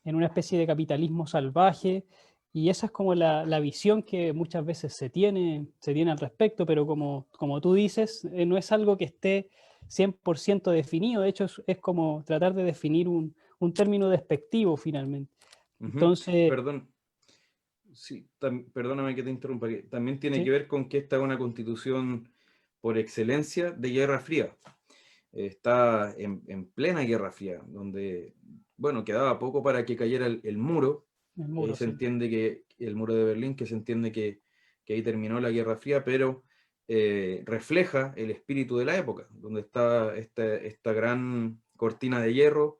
Speaker 1: una especie de capitalismo salvaje, y esa es como la visión que muchas veces se tiene al respecto, pero como tú dices, no es algo que esté 100% definido. De hecho es como tratar de definir un término despectivo finalmente. Entonces,
Speaker 2: Perdón, sí, perdóname que te interrumpa, que también tiene que
Speaker 1: sí,
Speaker 2: ver con que esta es una constitución por excelencia de Guerra Fría. Está en plena Guerra Fría, donde, bueno, quedaba poco para que cayera el muro,
Speaker 1: el
Speaker 2: y ahí
Speaker 1: muro,
Speaker 2: se
Speaker 1: sí.
Speaker 2: entiende que el muro de Berlín, que se entiende que ahí terminó la Guerra Fría, pero refleja el espíritu de la época, donde está esta gran cortina de hierro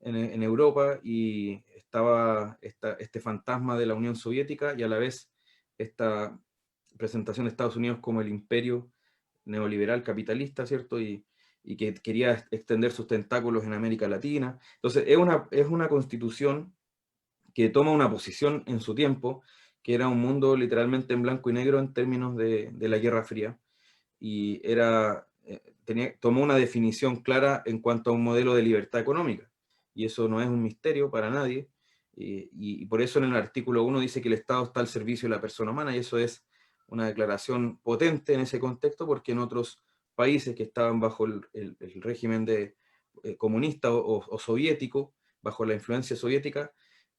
Speaker 2: en Europa, y estaba este fantasma de la Unión Soviética, y a la vez esta presentación de Estados Unidos como el imperio neoliberal capitalista, ¿cierto? Y que quería extender sus tentáculos en América Latina. Entonces, es una constitución que toma una posición en su tiempo, que era un mundo literalmente en blanco y negro en términos de la Guerra Fría, y tomó una definición clara en cuanto a un modelo de libertad económica, y eso no es un misterio para nadie, y por eso en el artículo 1 dice que el Estado está al servicio de la persona humana, y eso es una declaración potente en ese contexto, porque en otros países que estaban bajo el régimen comunista o soviético, bajo la influencia soviética,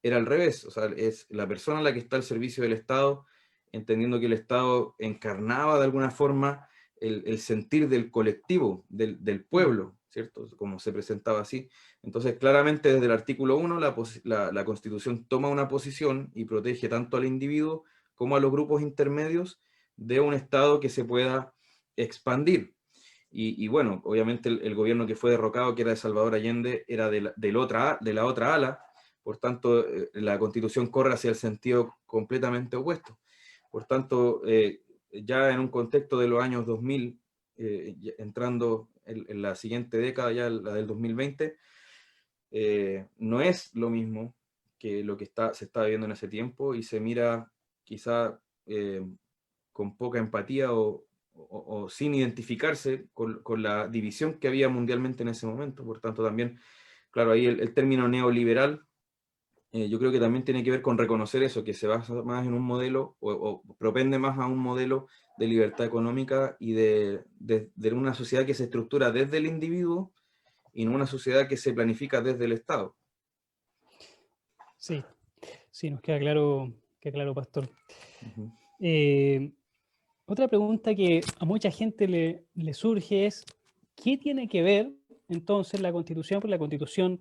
Speaker 2: era al revés. O sea, es la persona la que está al servicio del Estado, entendiendo que el Estado encarnaba de alguna forma el sentir del colectivo, del
Speaker 1: Mm.
Speaker 2: pueblo, ¿cierto? Como se presentaba así. Entonces, claramente desde el artículo 1, la Constitución toma una posición y protege tanto al individuo como a los grupos intermedios de un Estado que se pueda expandir. Y bueno, obviamente el gobierno que fue derrocado, que era de Salvador Allende, era de la otra ala. Por tanto, la Constitución corre hacia el sentido completamente opuesto. Por tanto, ya en un contexto de los años 2000, entrando en la siguiente década, ya la del 2020, no es lo mismo que lo que se está viviendo en ese tiempo, y se mira quizá con poca empatía o sin identificarse con la división que había mundialmente en ese momento. Por tanto, también, claro, ahí el término neoliberal, yo creo que también tiene que ver con reconocer eso, que se basa más en un modelo o propende más a un modelo de libertad económica y de una sociedad que se estructura desde el individuo y no una sociedad que se planifica desde el Estado.
Speaker 1: Sí, sí, nos queda claro, Pastor.
Speaker 2: Ujú.
Speaker 1: Eh, Otra pregunta que a mucha gente le surge es, ¿qué tiene que ver entonces la Constitución? Porque la Constitución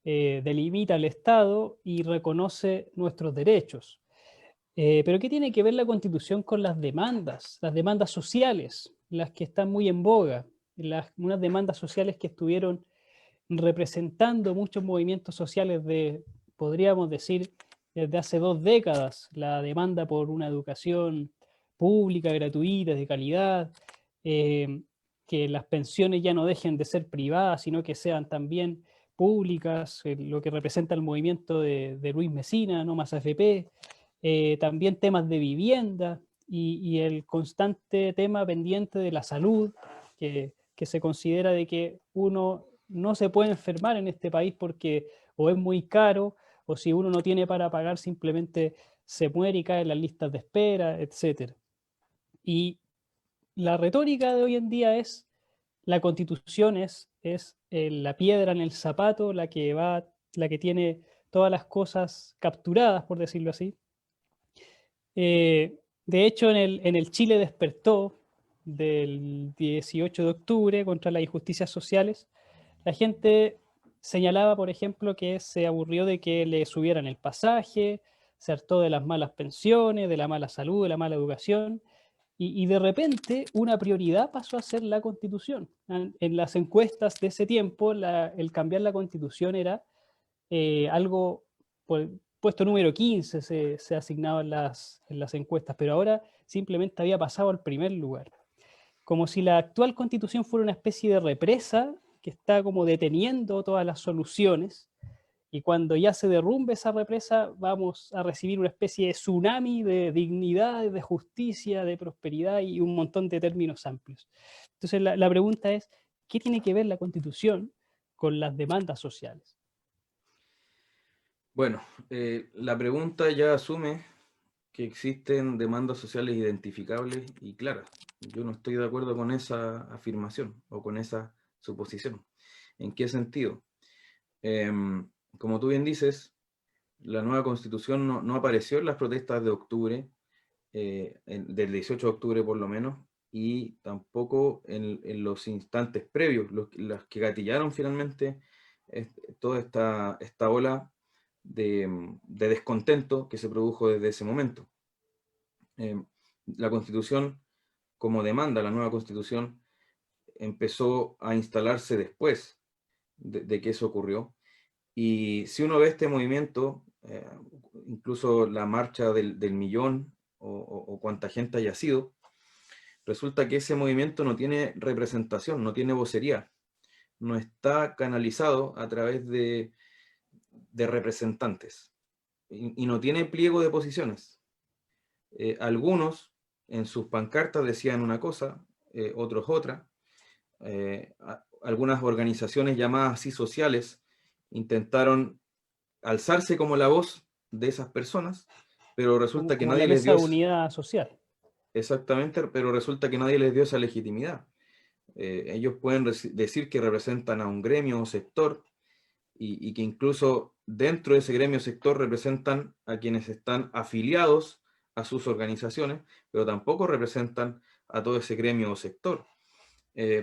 Speaker 1: delimita el Estado y reconoce nuestros derechos. Pero ¿qué tiene que ver la Constitución con las demandas sociales, las que están muy en boga, unas demandas sociales que estuvieron representando muchos movimientos sociales podríamos decir, desde hace 2 décadas, la demanda por una educación pública, gratuita, de calidad, eh, que las pensiones ya no dejen de ser privadas, sino que sean también públicas, lo que representa el movimiento de Luis Mesina, no más AFP, también temas de vivienda y el constante tema pendiente de la salud, que se considera de que uno no se puede enfermar en este país porque o es muy caro, o si uno no tiene para pagar, simplemente se muere y cae en las listas de espera, etc. Y la retórica de hoy en día es, la Constitución es la piedra en el zapato, la que tiene todas las cosas capturadas, por decirlo así. De hecho, en el Chile despertó del 18 de octubre contra las injusticias sociales, la gente señalaba, por ejemplo, que se aburrió de que le subieran el pasaje, se hartó de las malas pensiones, de la mala salud, de la mala educación, y de repente una prioridad pasó a ser la Constitución. En las encuestas de ese tiempo, el cambiar la Constitución era algo, por puesto número 15 se asignaba en las encuestas, pero ahora simplemente había pasado al primer lugar. Como si la actual Constitución fuera una especie de represa que está como deteniendo todas las soluciones, y cuando ya se derrumbe esa represa vamos a recibir una especie de tsunami de dignidad, de justicia, de prosperidad y un montón de términos amplios. Entonces la pregunta es, ¿qué tiene que ver la Constitución con las demandas sociales?
Speaker 2: Bueno, la pregunta ya asume que existen demandas sociales identificables y claras. Yo no estoy de acuerdo con esa afirmación o con esa suposición. ¿En qué sentido? Como tú bien dices, la nueva constitución no apareció en las protestas de octubre, del 18 de octubre por lo menos, y tampoco en los instantes previos, las que gatillaron finalmente toda esta ola de descontento que se produjo desde ese momento. La constitución, como demanda, la nueva constitución, empezó a instalarse después de que eso ocurrió. Y si uno ve este movimiento, incluso la marcha del millón o cuánta gente haya sido, resulta que ese movimiento no tiene representación, no tiene vocería, no está canalizado a través de representantes y no tiene pliego de posiciones. Algunos en sus pancartas decían una cosa, otros otra. Algunas organizaciones llamadas así sociales intentaron alzarse como la voz de esas personas, pero
Speaker 1: Como,
Speaker 2: resulta que
Speaker 1: como
Speaker 2: nadie
Speaker 1: la
Speaker 2: les
Speaker 1: mesa
Speaker 2: dio
Speaker 1: de unidad social.
Speaker 2: exactamente, pero resulta que nadie les dio esa legitimidad. Ellos pueden decir que representan a un gremio o sector y que incluso dentro de ese gremio o sector representan a quienes están afiliados a sus organizaciones, pero tampoco representan a todo ese gremio o sector.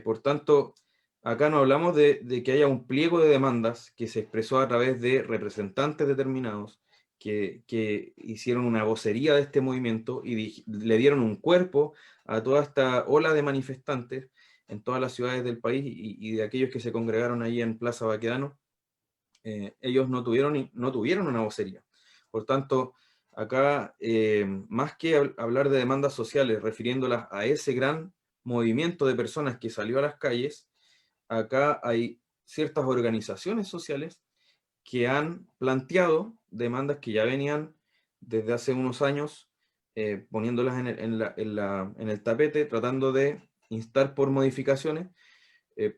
Speaker 2: Por tanto, acá no hablamos de que haya un pliego de demandas que se expresó a través de representantes determinados que hicieron una vocería de este movimiento y le dieron un cuerpo a toda esta ola de manifestantes en todas las ciudades del país y de aquellos que se congregaron ahí en Plaza Baquedano. Ellos no tuvieron una vocería. Por tanto, acá, más que hablar de demandas sociales, refiriéndolas a ese gran movimiento de personas que salió a las calles, acá hay ciertas organizaciones sociales que han planteado demandas que ya venían desde hace unos años, poniéndolas en el tapete, tratando de instar por modificaciones,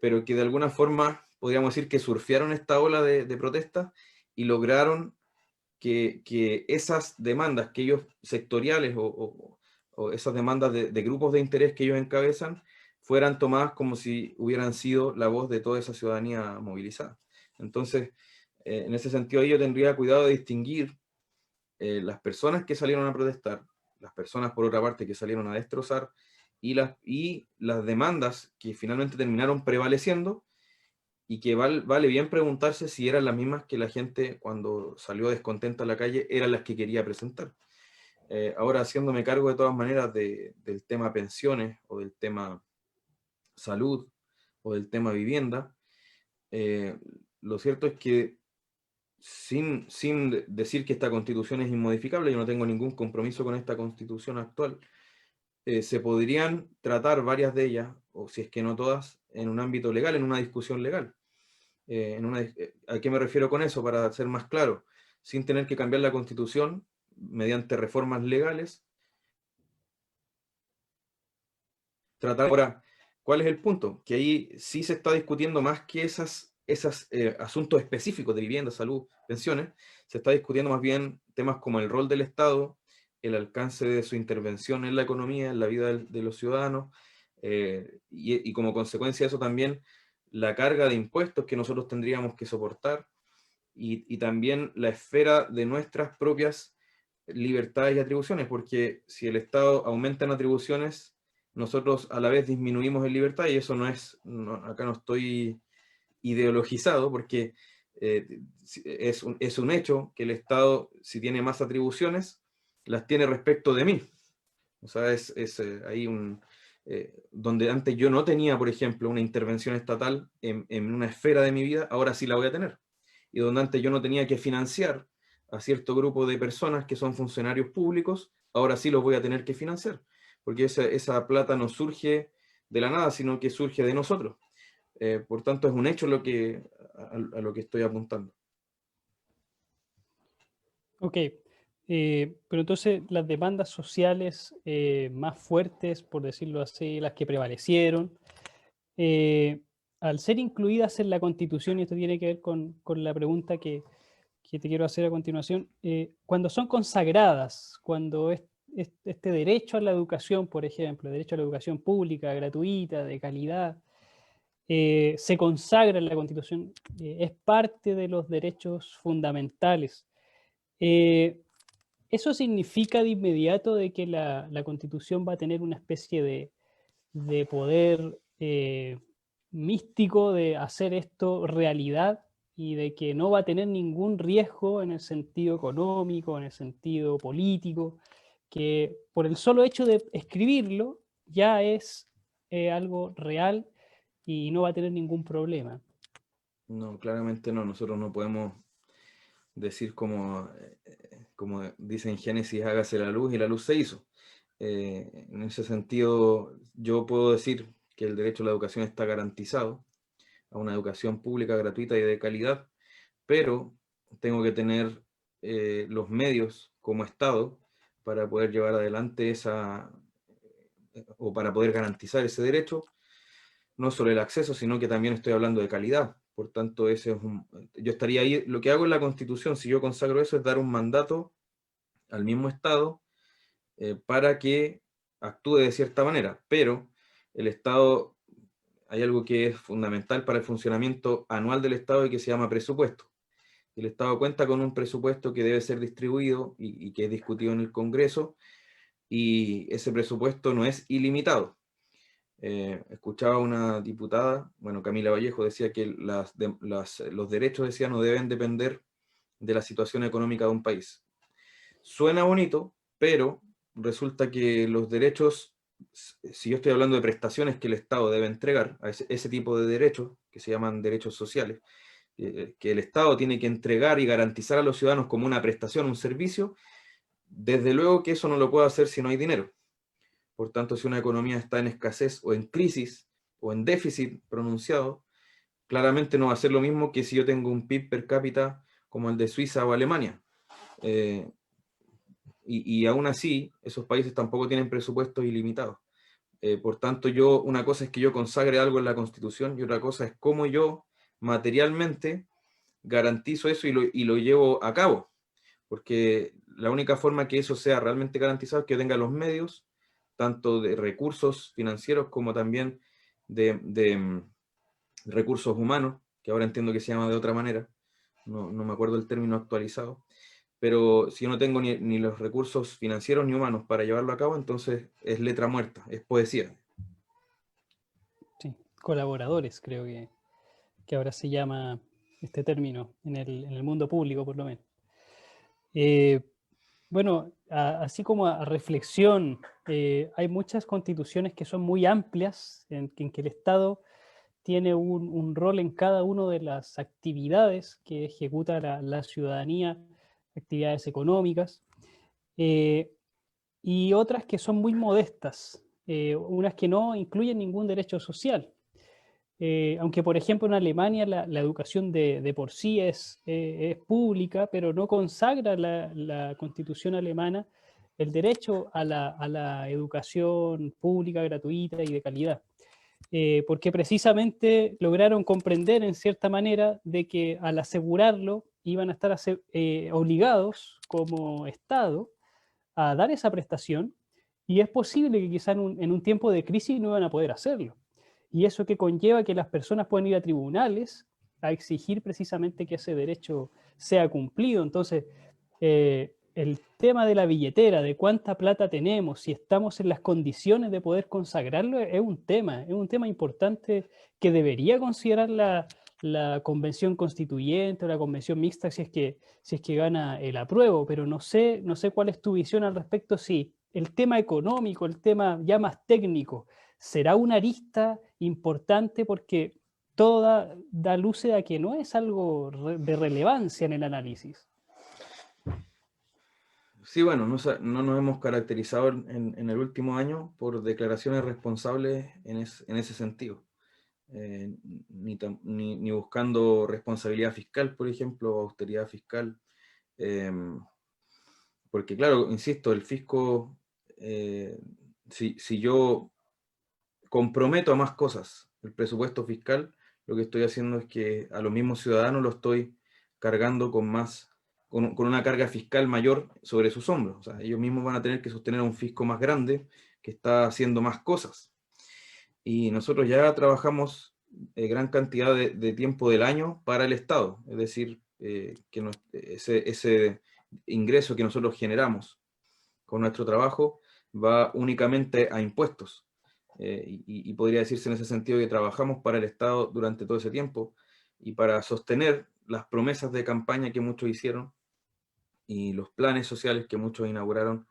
Speaker 2: pero que de alguna forma podríamos decir que surfearon esta ola de protestas y lograron que esas demandas que ellos sectoriales o esas demandas de grupos de interés que ellos encabezan fueran tomadas como si hubieran sido la voz de toda esa ciudadanía movilizada. Entonces, en ese sentido yo tendría cuidado de distinguir las personas que salieron a protestar, las personas por otra parte que salieron a destrozar y las demandas que finalmente terminaron prevaleciendo y que vale bien preguntarse si eran las mismas que la gente cuando salió descontenta a la calle eran las que quería presentar. Ahora, haciéndome cargo de todas maneras del tema pensiones o del tema salud o del tema vivienda, lo cierto es que sin decir que esta constitución es inmodificable, yo no tengo ningún compromiso con esta constitución actual, se podrían tratar varias de ellas, o si es que no todas, en un ámbito legal, en una discusión legal. ¿A qué me refiero con eso? Para ser más claro, sin tener que cambiar la constitución mediante reformas legales, tratar ahora, ¿cuál es el punto? Que ahí sí se está discutiendo más que esos asuntos específicos de vivienda, salud, pensiones, se está discutiendo más bien temas como el rol del Estado, el alcance de su intervención en la economía, en la vida de los ciudadanos, y como consecuencia de eso también la carga de impuestos que nosotros tendríamos que soportar, y también la esfera de nuestras propias libertades y atribuciones, porque si el Estado aumenta en atribuciones, nosotros a la vez disminuimos en libertad, y eso no es, acá no estoy ideologizado, porque es un hecho que el Estado, si tiene más atribuciones, las tiene respecto de mí. O sea, es ahí donde antes yo no tenía, por ejemplo, una intervención estatal en una esfera de mi vida, ahora sí la voy a tener. Y donde antes yo no tenía que financiar a cierto grupo de personas que son funcionarios públicos, ahora sí los voy a tener que financiar. Porque esa plata no surge de la nada, sino que surge de nosotros. Por tanto, es un hecho a lo que estoy apuntando.
Speaker 1: Ok, pero entonces las demandas sociales más fuertes, por decirlo así, las que prevalecieron, eh, al ser incluidas en la Constitución, y esto tiene que ver con la pregunta que te quiero hacer a continuación, cuando son consagradas, cuando este derecho a la educación, por ejemplo, derecho a la educación pública, gratuita, de calidad, se consagra en la Constitución, es parte de los derechos fundamentales. Eh, ¿Eso significa de inmediato de que la Constitución va a tener una especie de poder místico de hacer esto realidad y de que no va a tener ningún riesgo en el sentido económico, en el sentido político, que por el solo hecho de escribirlo ya es algo real y no va a tener ningún problema?
Speaker 2: No, claramente no. Nosotros no podemos decir como dice en Génesis, hágase la luz, y la luz se hizo. En ese sentido, yo puedo decir que el derecho a la educación está garantizado, a una educación pública, gratuita y de calidad, pero tengo que tener los medios como Estado para poder llevar adelante o para poder garantizar ese derecho, no solo el acceso, sino que también estoy hablando de calidad. Por tanto, yo estaría ahí, lo que hago en la Constitución, si yo consagro eso, es dar un mandato al mismo Estado para que actúe de cierta manera, pero el Estado, hay algo que es fundamental para el funcionamiento anual del Estado y que se llama presupuesto. El Estado cuenta con un presupuesto que debe ser distribuido y que es discutido en el Congreso, y ese presupuesto no es ilimitado. Escuchaba a una diputada, bueno, Camila Vallejo, decía que los derechos, decía, no deben depender de la situación económica de un país. Suena bonito, pero resulta que los derechos, si yo estoy hablando de prestaciones que el Estado debe entregar, a ese tipo de derechos, que se llaman derechos sociales, que el Estado tiene que entregar y garantizar a los ciudadanos como una prestación, un servicio, desde luego que eso no lo puede hacer si no hay dinero. Por tanto, si una economía está en escasez o en crisis o en déficit pronunciado, claramente no va a ser lo mismo que si yo tengo un PIB per cápita como el de Suiza o Alemania. Eh, y aún así, esos países tampoco tienen presupuestos ilimitados. Por tanto, una cosa es que yo consagre algo en la Constitución, y otra cosa es cómo yo materialmente garantizo eso y lo llevo a cabo. Porque la única forma que eso sea realmente garantizado es que yo tenga los medios, tanto de recursos financieros como también de recursos humanos, que ahora entiendo que se llama de otra manera, no me acuerdo el término actualizado, pero si yo no tengo ni los recursos financieros ni humanos para llevarlo a cabo, entonces es letra muerta, es poesía.
Speaker 1: Sí, colaboradores creo que ahora se llama este término en el mundo público por lo menos. Eh, bueno, así como a reflexión, hay muchas constituciones que son muy amplias, en que el Estado tiene un rol en cada una de las actividades que ejecuta la ciudadanía, actividades económicas, eh, y otras que son muy modestas, unas que no incluyen ningún derecho social. Aunque, por ejemplo, en Alemania la educación de por sí es pública, pero no consagra la constitución alemana el derecho a la educación pública, gratuita y de calidad. porque precisamente lograron comprender en cierta manera de que al asegurarlo iban a estar obligados como Estado a dar esa prestación, y es posible que quizá en un tiempo de crisis no van a poder hacerlo. Y eso que conlleva que las personas puedan ir a tribunales a exigir precisamente que ese derecho sea cumplido. Entonces, el tema de la billetera, de cuánta plata tenemos, si estamos en las condiciones de poder consagrarlo, es un tema importante que debería considerar la convención constituyente o la convención mixta si es que gana el apruebo, pero no sé cuál es tu visión al respecto, si el tema económico, el tema ya más técnico, será una arista importante, porque todo da luces a que no es algo de relevancia en el análisis.
Speaker 2: Sí, bueno, no nos hemos caracterizado en el último año por declaraciones responsables en ese sentido. Ni buscando responsabilidad fiscal, por ejemplo, o austeridad fiscal. Porque claro, insisto, el fisco, si yo comprometo a más cosas el presupuesto fiscal, lo que estoy haciendo es que a los mismos ciudadanos lo estoy cargando con una carga fiscal mayor sobre sus hombros. O sea, ellos mismos van a tener que sostener a un fisco más grande que está haciendo más cosas. Y nosotros ya trabajamos gran cantidad de tiempo del año para el Estado, es decir, que ese ingreso que nosotros generamos con nuestro trabajo va únicamente a impuestos. Y podría decirse en ese sentido que trabajamos para el Estado durante todo ese tiempo y para sostener las promesas de campaña que muchos hicieron y los planes sociales que muchos inauguraron.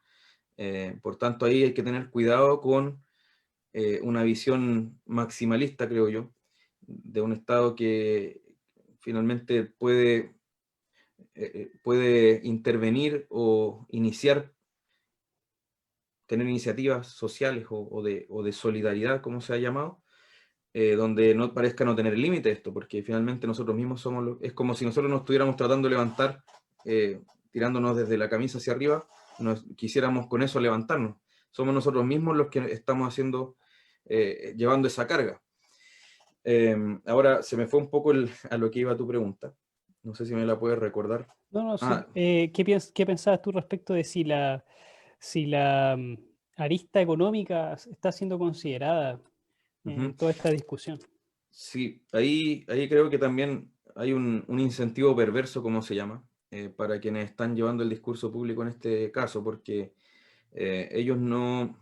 Speaker 2: Por tanto, ahí hay que tener cuidado con una visión maximalista, creo yo, de un Estado que finalmente puede intervenir o iniciar, tener iniciativas sociales o de solidaridad, como se ha llamado, donde no parezca no tener límite esto, porque finalmente nosotros mismos es como si nosotros nos estuviéramos tratando de levantar, tirándonos desde la camisa hacia arriba, quisiéramos con eso levantarnos. Somos nosotros mismos los que estamos llevando esa carga. Ahora se me fue un poco a lo que iba tu pregunta. No sé si me la puedes recordar.
Speaker 1: No, sí.
Speaker 2: Ah,
Speaker 1: ¿Qué pensabas tú respecto de si la arista económica está siendo considerada en
Speaker 2: ujú.
Speaker 1: toda esta discusión?
Speaker 2: Sí, ahí creo que también hay un incentivo perverso, como se llama, para quienes están llevando el discurso público en este caso, porque ellos no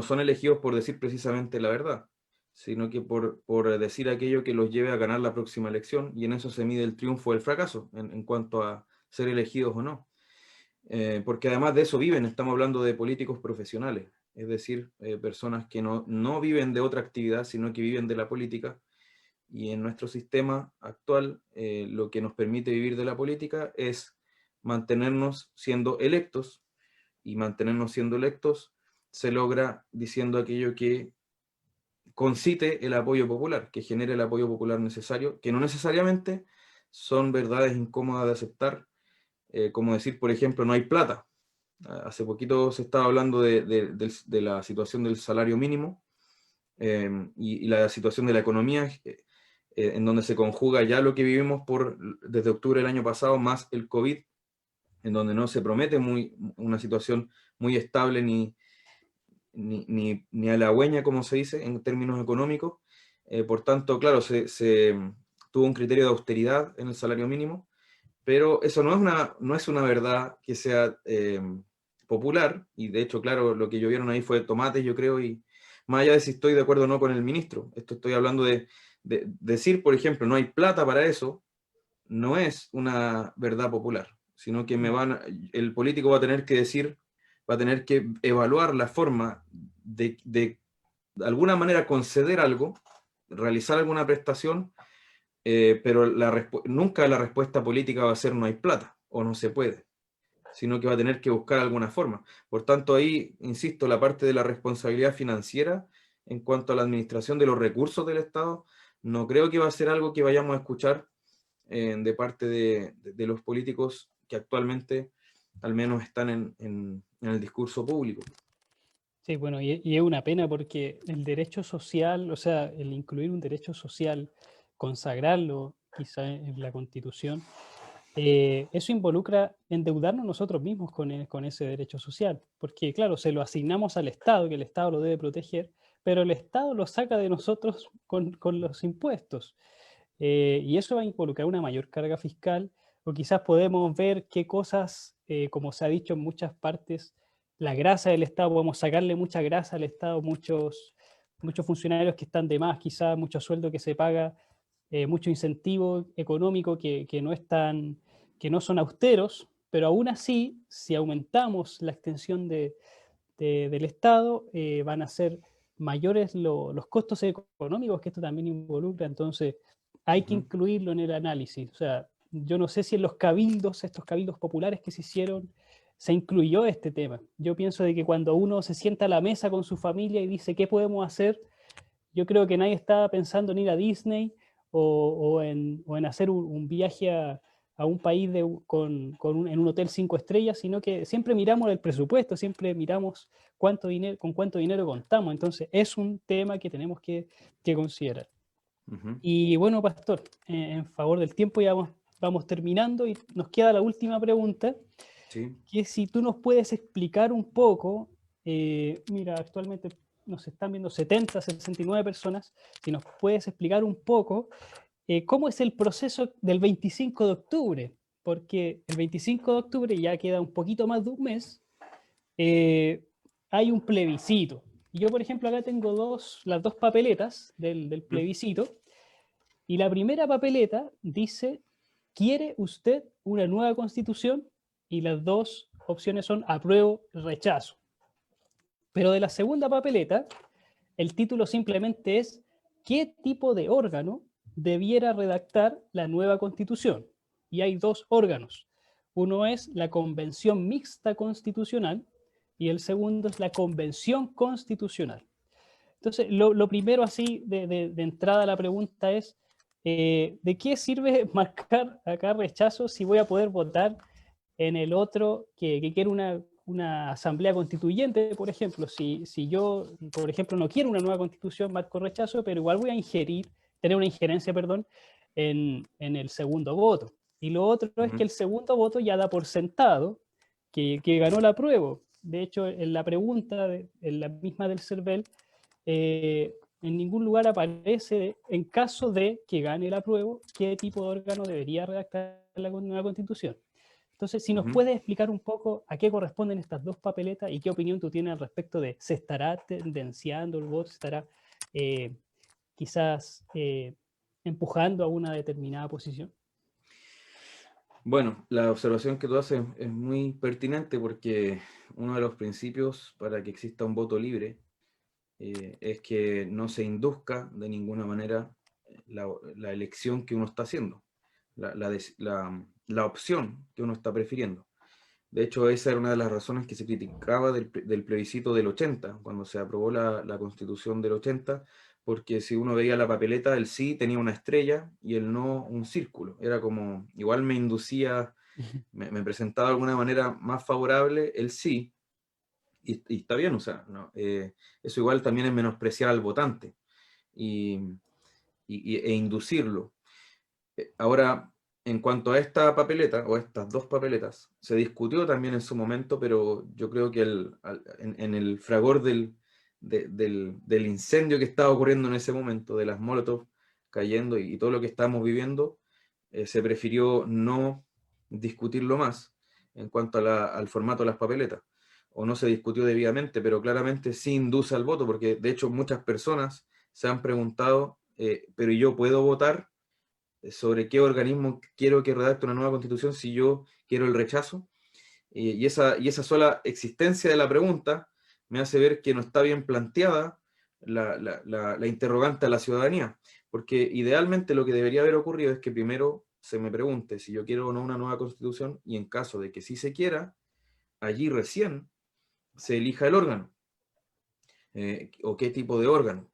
Speaker 2: son elegidos por decir precisamente la verdad, sino que por decir aquello que los lleve a ganar la próxima elección, y en eso se mide el triunfo o el fracaso, en cuanto a ser elegidos o no. Porque además de eso viven, estamos hablando de políticos profesionales, es decir, personas que no viven de otra actividad, sino que viven de la política, y en nuestro sistema actual lo que nos permite vivir de la política es mantenernos siendo electos, y mantenernos siendo electos se logra diciendo aquello que concite el apoyo popular, que genere el apoyo popular necesario, que no necesariamente son verdades incómodas de aceptar, como decir, por ejemplo, no hay plata. Hace poquito se estaba hablando de la situación del salario mínimo, y la situación de la economía, en donde se conjuga ya lo que vivimos desde octubre del año pasado, más el COVID, en donde no se promete una situación muy estable ni halagüeña, como se dice, en términos económicos. Por tanto, claro, se tuvo un criterio de austeridad en el salario mínimo, pero eso no es una verdad que sea popular, y de hecho, claro, lo que llovieron ahí fue tomates, yo creo, y más allá de si estoy de acuerdo o no con el ministro, esto estoy hablando de decir, por ejemplo, no hay plata para eso, no es una verdad popular, sino que el político va a tener que decir, va a tener que evaluar la forma de alguna manera conceder algo, realizar alguna prestación, pero nunca la respuesta política va a ser no hay plata o no se puede, sino que va a tener que buscar alguna forma. Por tanto, ahí, insisto, la parte de la responsabilidad financiera en cuanto a la administración de los recursos del Estado, no creo que va a ser algo que vayamos a escuchar de parte de los políticos que actualmente al menos están en el discurso público.
Speaker 1: Sí, bueno, y es una pena porque el derecho social, o sea, el incluir un derecho social, consagrarlo quizá en la Constitución, eso involucra endeudarnos nosotros mismos con ese derecho social, porque claro, se lo asignamos al Estado, que el Estado lo debe proteger, pero el Estado lo saca de nosotros con los impuestos. Y eso va a involucrar una mayor carga fiscal, o quizás podemos ver qué cosas, como se ha dicho en muchas partes, la grasa del Estado, podemos sacarle mucha grasa al Estado, muchos funcionarios que están de más, quizás mucho sueldo que se paga, mucho incentivo económico que no son austeros, pero aún así, si aumentamos la extensión del Estado, van a ser mayores los costos económicos que esto también involucra, entonces hay que
Speaker 2: Ujú.
Speaker 1: incluirlo en el análisis. O sea, yo no sé si en los cabildos, estos cabildos populares que se hicieron, se incluyó este tema. Yo pienso de que cuando uno se sienta a la mesa con su familia y dice, ¿qué podemos hacer? Yo creo que nadie estaba pensando en ir a Disney o en hacer un viaje a un país en un hotel 5 estrellas, sino que siempre miramos el presupuesto, siempre miramos con cuánto dinero contamos. Entonces, es un tema que tenemos que considerar.
Speaker 2: Ujú.
Speaker 1: Y bueno, Pastor, en favor del tiempo ya vamos terminando y nos queda la última pregunta,
Speaker 2: Sí.
Speaker 1: que es si tú nos puedes explicar un poco, mira, actualmente nos están viendo 70, 69 personas, si nos puedes explicar un poco cómo es el proceso del 25 de octubre, porque el 25 de octubre ya queda un poquito más de un mes, eh, hay un plebiscito. Y yo, por ejemplo, acá tengo las dos papeletas del
Speaker 2: Ujú.
Speaker 1: plebiscito, y la primera papeleta dice, ¿quiere usted una nueva constitución? Y las dos opciones son apruebo, rechazo. Pero de la segunda papeleta, el título simplemente es ¿qué tipo de órgano debiera redactar la nueva constitución? Y hay dos órganos. Uno es la Convención Mixta Constitucional y el segundo es la Convención Constitucional. Entonces, lo primero así de entrada a la pregunta es, ¿de qué sirve marcar acá rechazo si voy a poder votar en el otro que quiere una asamblea constituyente, por ejemplo? Si yo, por ejemplo, no quiero una nueva constitución, marco rechazo, pero igual voy a tener una injerencia, perdón, en el segundo voto. Y lo otro es que
Speaker 2: Ujú.
Speaker 1: el segundo voto ya da por sentado que ganó la prueba. De hecho, en la pregunta, en la misma del CERVEL, en ningún lugar aparece, en caso de que gane el apruebo, qué tipo de órgano debería redactar la nueva constitución. Entonces, si nos
Speaker 2: Ujú.
Speaker 1: puedes explicar un poco a qué corresponden estas dos papeletas y qué opinión tú tienes al respecto de se estará tendenciando el voto, se estará eh, quizás empujando a una determinada posición.
Speaker 2: Bueno, la observación que tú haces es muy pertinente porque uno de los principios para que exista un voto libre es que no se induzca de ninguna manera la elección que uno está haciendo, la opción que uno está prefiriendo. De hecho, esa era una de las razones que se criticaba del plebiscito del 80, cuando se aprobó la Constitución del 80, porque si uno veía la papeleta, el sí tenía una estrella y el no un círculo. Era como, igual me inducía, me presentaba de alguna manera más favorable el sí, y está bien, o sea, no, eso igual también es menospreciar al votante y, e inducirlo. Ahora, en cuanto a esta papeleta, o estas dos papeletas, se discutió también en su momento, pero yo creo que en el fragor del incendio que estaba ocurriendo en ese momento, de las Molotov cayendo y todo lo que estábamos viviendo, se prefirió no discutirlo más en cuanto a al formato de las papeletas. O no se discutió debidamente, pero claramente sí induce al voto, porque de hecho muchas personas se han preguntado, pero ¿yo puedo votar sobre qué organismo quiero que redacte una nueva constitución si yo quiero el rechazo? Y esa sola existencia de la pregunta me hace ver que no está bien planteada la interrogante a la ciudadanía, porque idealmente lo que debería haber ocurrido es que primero se me pregunte si yo quiero o no una nueva constitución, y en caso de que sí se quiera, allí recién se elija el órgano, o qué tipo de órgano.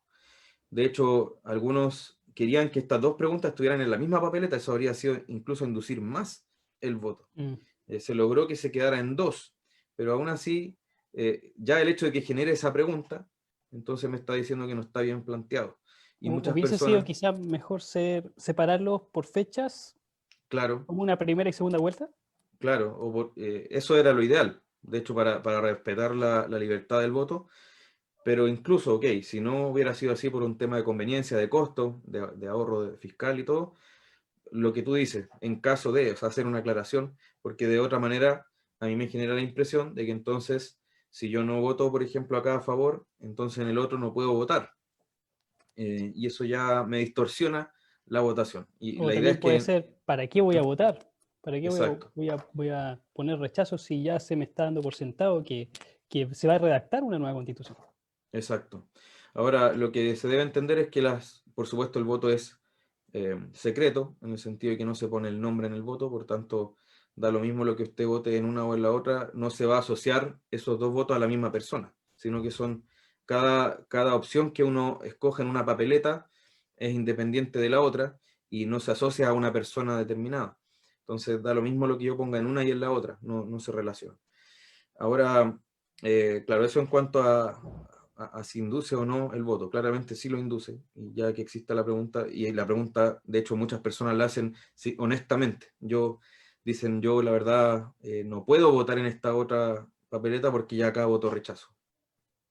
Speaker 2: De hecho, algunos querían que estas dos preguntas estuvieran en la misma papeleta, eso habría sido incluso inducir más el voto.
Speaker 1: Mm.
Speaker 2: Se logró que se quedara en dos, pero aún así ya el hecho de que genere esa pregunta, entonces me está diciendo que no está bien planteado. Y muchas
Speaker 1: Hubiese sido
Speaker 2: personas,
Speaker 1: quizás mejor separarlos por fechas,
Speaker 2: claro,
Speaker 1: como una primera y segunda vuelta.
Speaker 2: claro, eso era lo ideal, de hecho, para respetar la libertad del voto, pero incluso, ok, si no hubiera sido así por un tema de conveniencia, de costo, de ahorro fiscal y todo, lo que tú dices, en caso de, o sea, hacer una aclaración, porque de otra manera a mí me genera la impresión de que entonces, si yo no voto, por ejemplo, acá a favor, entonces en el otro no puedo votar. Y eso ya me distorsiona la votación. Y
Speaker 1: O
Speaker 2: la idea
Speaker 1: también
Speaker 2: es
Speaker 1: puede
Speaker 2: que,
Speaker 1: ser, ¿para qué voy a votar? ¿Para qué
Speaker 2: exacto,
Speaker 1: voy a poner rechazo si ya se me está dando por sentado que se va a redactar una nueva constitución?
Speaker 2: exacto. Ahora, lo que se debe entender es que por supuesto, el voto es secreto, en el sentido de que no se pone el nombre en el voto, por tanto, da lo mismo lo que usted vote en una o en la otra, no se va a asociar esos dos votos a la misma persona, sino que son cada opción que uno escoge en una papeleta es independiente de la otra y no se asocia a una persona determinada. Entonces, da lo mismo lo que yo ponga en una y en la otra, no se relaciona. Ahora, claro, eso en cuanto a si induce o no el voto. Claramente sí lo induce, y ya que exista la pregunta, y la pregunta, de hecho, muchas personas la hacen sí, honestamente. Dicen, yo la verdad no puedo votar en esta otra papeleta porque ya acá voto rechazo.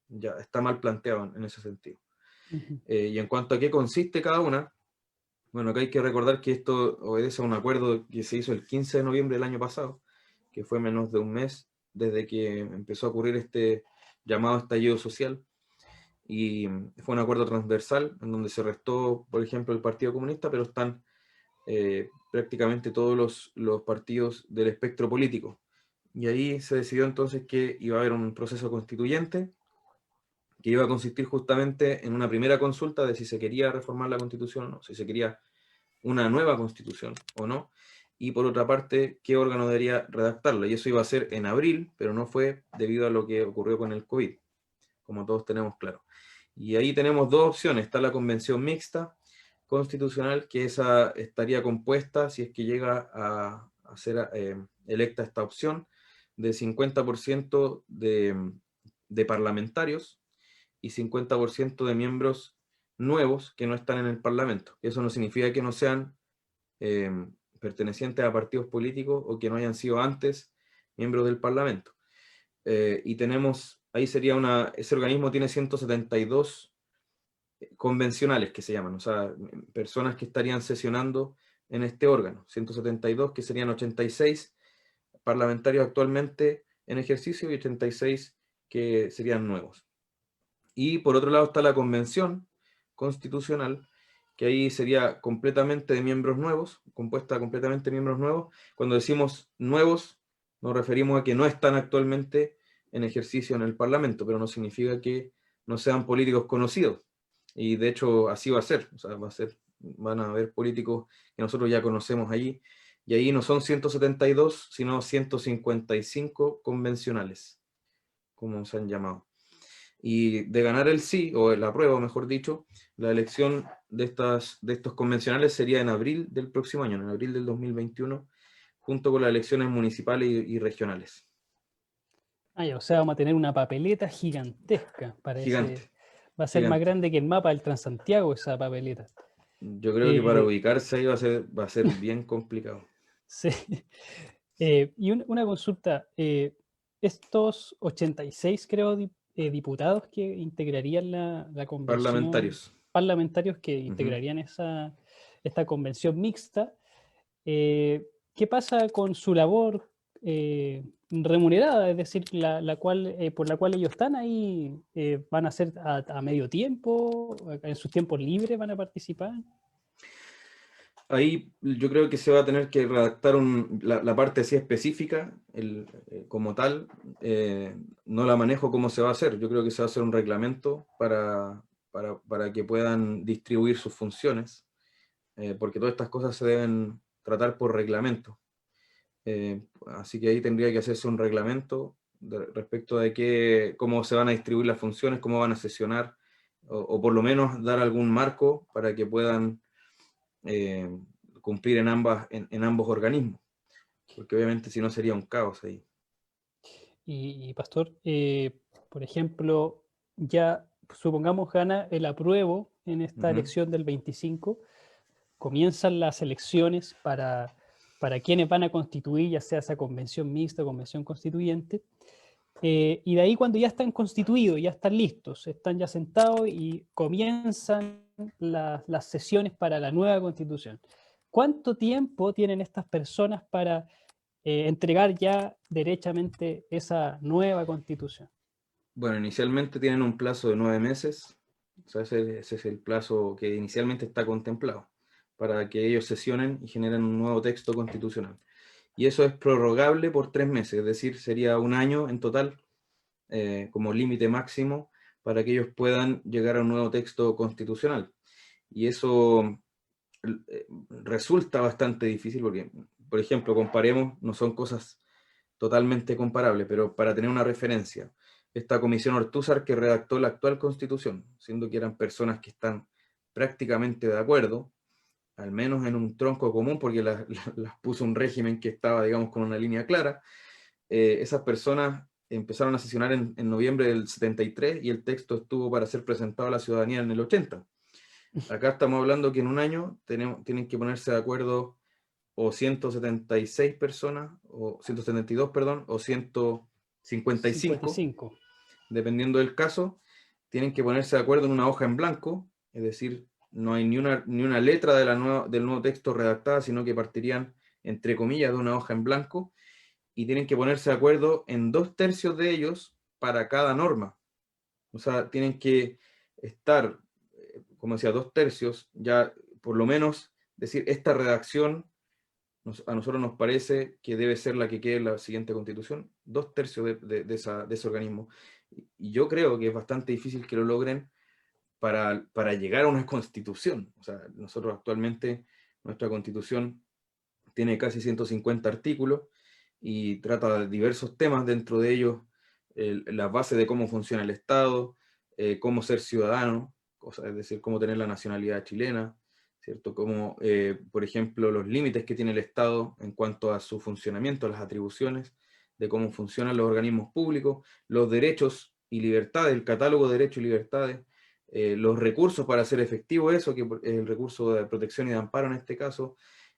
Speaker 2: Ya está mal planteado en ese sentido.
Speaker 1: Ujú.
Speaker 2: Y en cuanto a qué consiste cada una, bueno, acá hay que recordar que esto obedece a un acuerdo que se hizo el 15 de noviembre del año pasado, que fue menos de un mes desde que empezó a ocurrir este llamado estallido social, y fue un acuerdo transversal en donde se restó, por ejemplo, el Partido Comunista, pero están prácticamente todos los partidos del espectro político. Y ahí se decidió entonces que iba a haber un proceso constituyente que iba a consistir justamente en una primera consulta de si se quería reformar la Constitución o no, si se quería una nueva Constitución o no, y por otra parte, qué órgano debería redactarla. Y eso iba a ser en abril, pero no fue debido a lo que ocurrió con el COVID, como todos tenemos claro. Y ahí tenemos dos opciones. Está la convención mixta constitucional, que esa estaría compuesta, si es que llega a ser electa esta opción, de 50% de parlamentarios y 50% de miembros nuevos que no están en el Parlamento. Eso no significa que no sean eh, pertenecientes a partidos políticos o que no hayan sido antes miembros del Parlamento. Y tenemos, ahí sería ese organismo tiene 172 convencionales que se llaman, o sea, personas que estarían sesionando en este órgano, 172 que serían 86 parlamentarios actualmente en ejercicio y 86 que serían nuevos. Y por otro lado está la convención constitucional, que ahí sería completamente de miembros nuevos, compuesta completamente de miembros nuevos. Cuando decimos nuevos, nos referimos a que no están actualmente en ejercicio en el Parlamento, pero no significa que no sean políticos conocidos. Y de hecho así va a ser, o sea, van a haber políticos que nosotros ya conocemos allí, y ahí no son 172, sino 155 convencionales, como se han llamado. Y de ganar el sí, o la prueba, mejor dicho, la elección de estos convencionales sería en abril del próximo año, en abril del 2021, junto con las elecciones municipales y regionales.
Speaker 1: Ah, ya, o sea, vamos a tener una papeleta gigantesca.
Speaker 2: Gigante,
Speaker 1: Va a ser más
Speaker 2: gigante.
Speaker 1: grande que el mapa del Transantiago esa papeleta.
Speaker 2: Yo creo que para
Speaker 1: Eh,
Speaker 2: ubicarse ahí va a ser bien complicado.
Speaker 1: sí. Y una consulta, estos 86, creo, diputados que integrarían la convención,
Speaker 2: Parlamentarios.
Speaker 1: parlamentarios que
Speaker 2: Ujú.
Speaker 1: integrarían esta convención mixta, eh, ¿qué pasa con su labor remunerada? Es decir, por la cual ellos están ahí, ¿van a ser a medio tiempo? ¿En sus tiempos libres van a participar?
Speaker 2: Ahí yo creo que se va a tener que redactar la parte así específica, como tal, no la manejo cómo se va a hacer. Yo creo que se va a hacer un reglamento para que puedan distribuir sus funciones, porque todas estas cosas se deben tratar por reglamento. Así que ahí tendría que hacerse un reglamento respecto de cómo se van a distribuir las funciones, cómo van a sesionar, o por lo menos dar algún marco para que puedan eh, cumplir en ambos organismos, porque obviamente si no sería un caos ahí.
Speaker 1: Y Pastor, por ejemplo, ya supongamos gana el apruebo en esta
Speaker 2: Ujú.
Speaker 1: elección del 25, comienzan las elecciones para quienes van a constituir, ya sea esa convención mixta, convención constituyente, y de ahí cuando ya están constituidos, ya están listos, están ya sentados y comienzan las sesiones para la nueva constitución. ¿Cuánto tiempo tienen estas personas para entregar ya derechamente esa nueva constitución?
Speaker 2: Bueno, inicialmente tienen un plazo de 9 meses, o sea, ese es el plazo que inicialmente está contemplado, para que ellos sesionen y generen un nuevo texto constitucional. Y eso es prorrogable por 3 meses, es decir, sería un año en total como límite máximo para que ellos puedan llegar a un nuevo texto constitucional. Y eso resulta bastante difícil porque, por ejemplo, comparemos, no son cosas totalmente comparables, pero para tener una referencia, esta comisión Ortúzar que redactó la actual constitución, siendo que eran personas que están prácticamente de acuerdo, al menos en un tronco común, porque las puso un régimen que estaba, digamos, con una línea clara, esas personas empezaron a sesionar en noviembre del 73 y el texto estuvo para ser presentado a la ciudadanía en el 80. Acá estamos hablando que en un año tienen que ponerse de acuerdo o 176 personas, o 172, perdón, o 155,
Speaker 1: 55.
Speaker 2: dependiendo del caso, tienen que ponerse de acuerdo en una hoja en blanco, es decir, no hay ni una letra del nuevo texto redactada, sino que partirían, entre comillas, de una hoja en blanco, y tienen que ponerse de acuerdo en 2/3 de ellos para cada norma. O sea, tienen que estar, como decía, 2/3, ya por lo menos decir, esta redacción a nosotros nos parece que debe ser la que quede en la siguiente constitución, 2/3 de ese organismo. Y yo creo que es bastante difícil que lo logren para llegar a una constitución. O sea, nosotros actualmente, nuestra constitución tiene casi 150 artículos y trata de diversos temas, dentro de ellos las bases de cómo funciona el Estado, cómo ser ciudadano, es decir, cómo tener la nacionalidad chilena, ¿cierto? Como, por ejemplo, los límites que tiene el Estado en cuanto a su funcionamiento, las atribuciones, de cómo funcionan los organismos públicos, los derechos y libertades, el catálogo de derechos y libertades, los recursos para hacer efectivo eso, que es el recurso de protección y de amparo en este caso,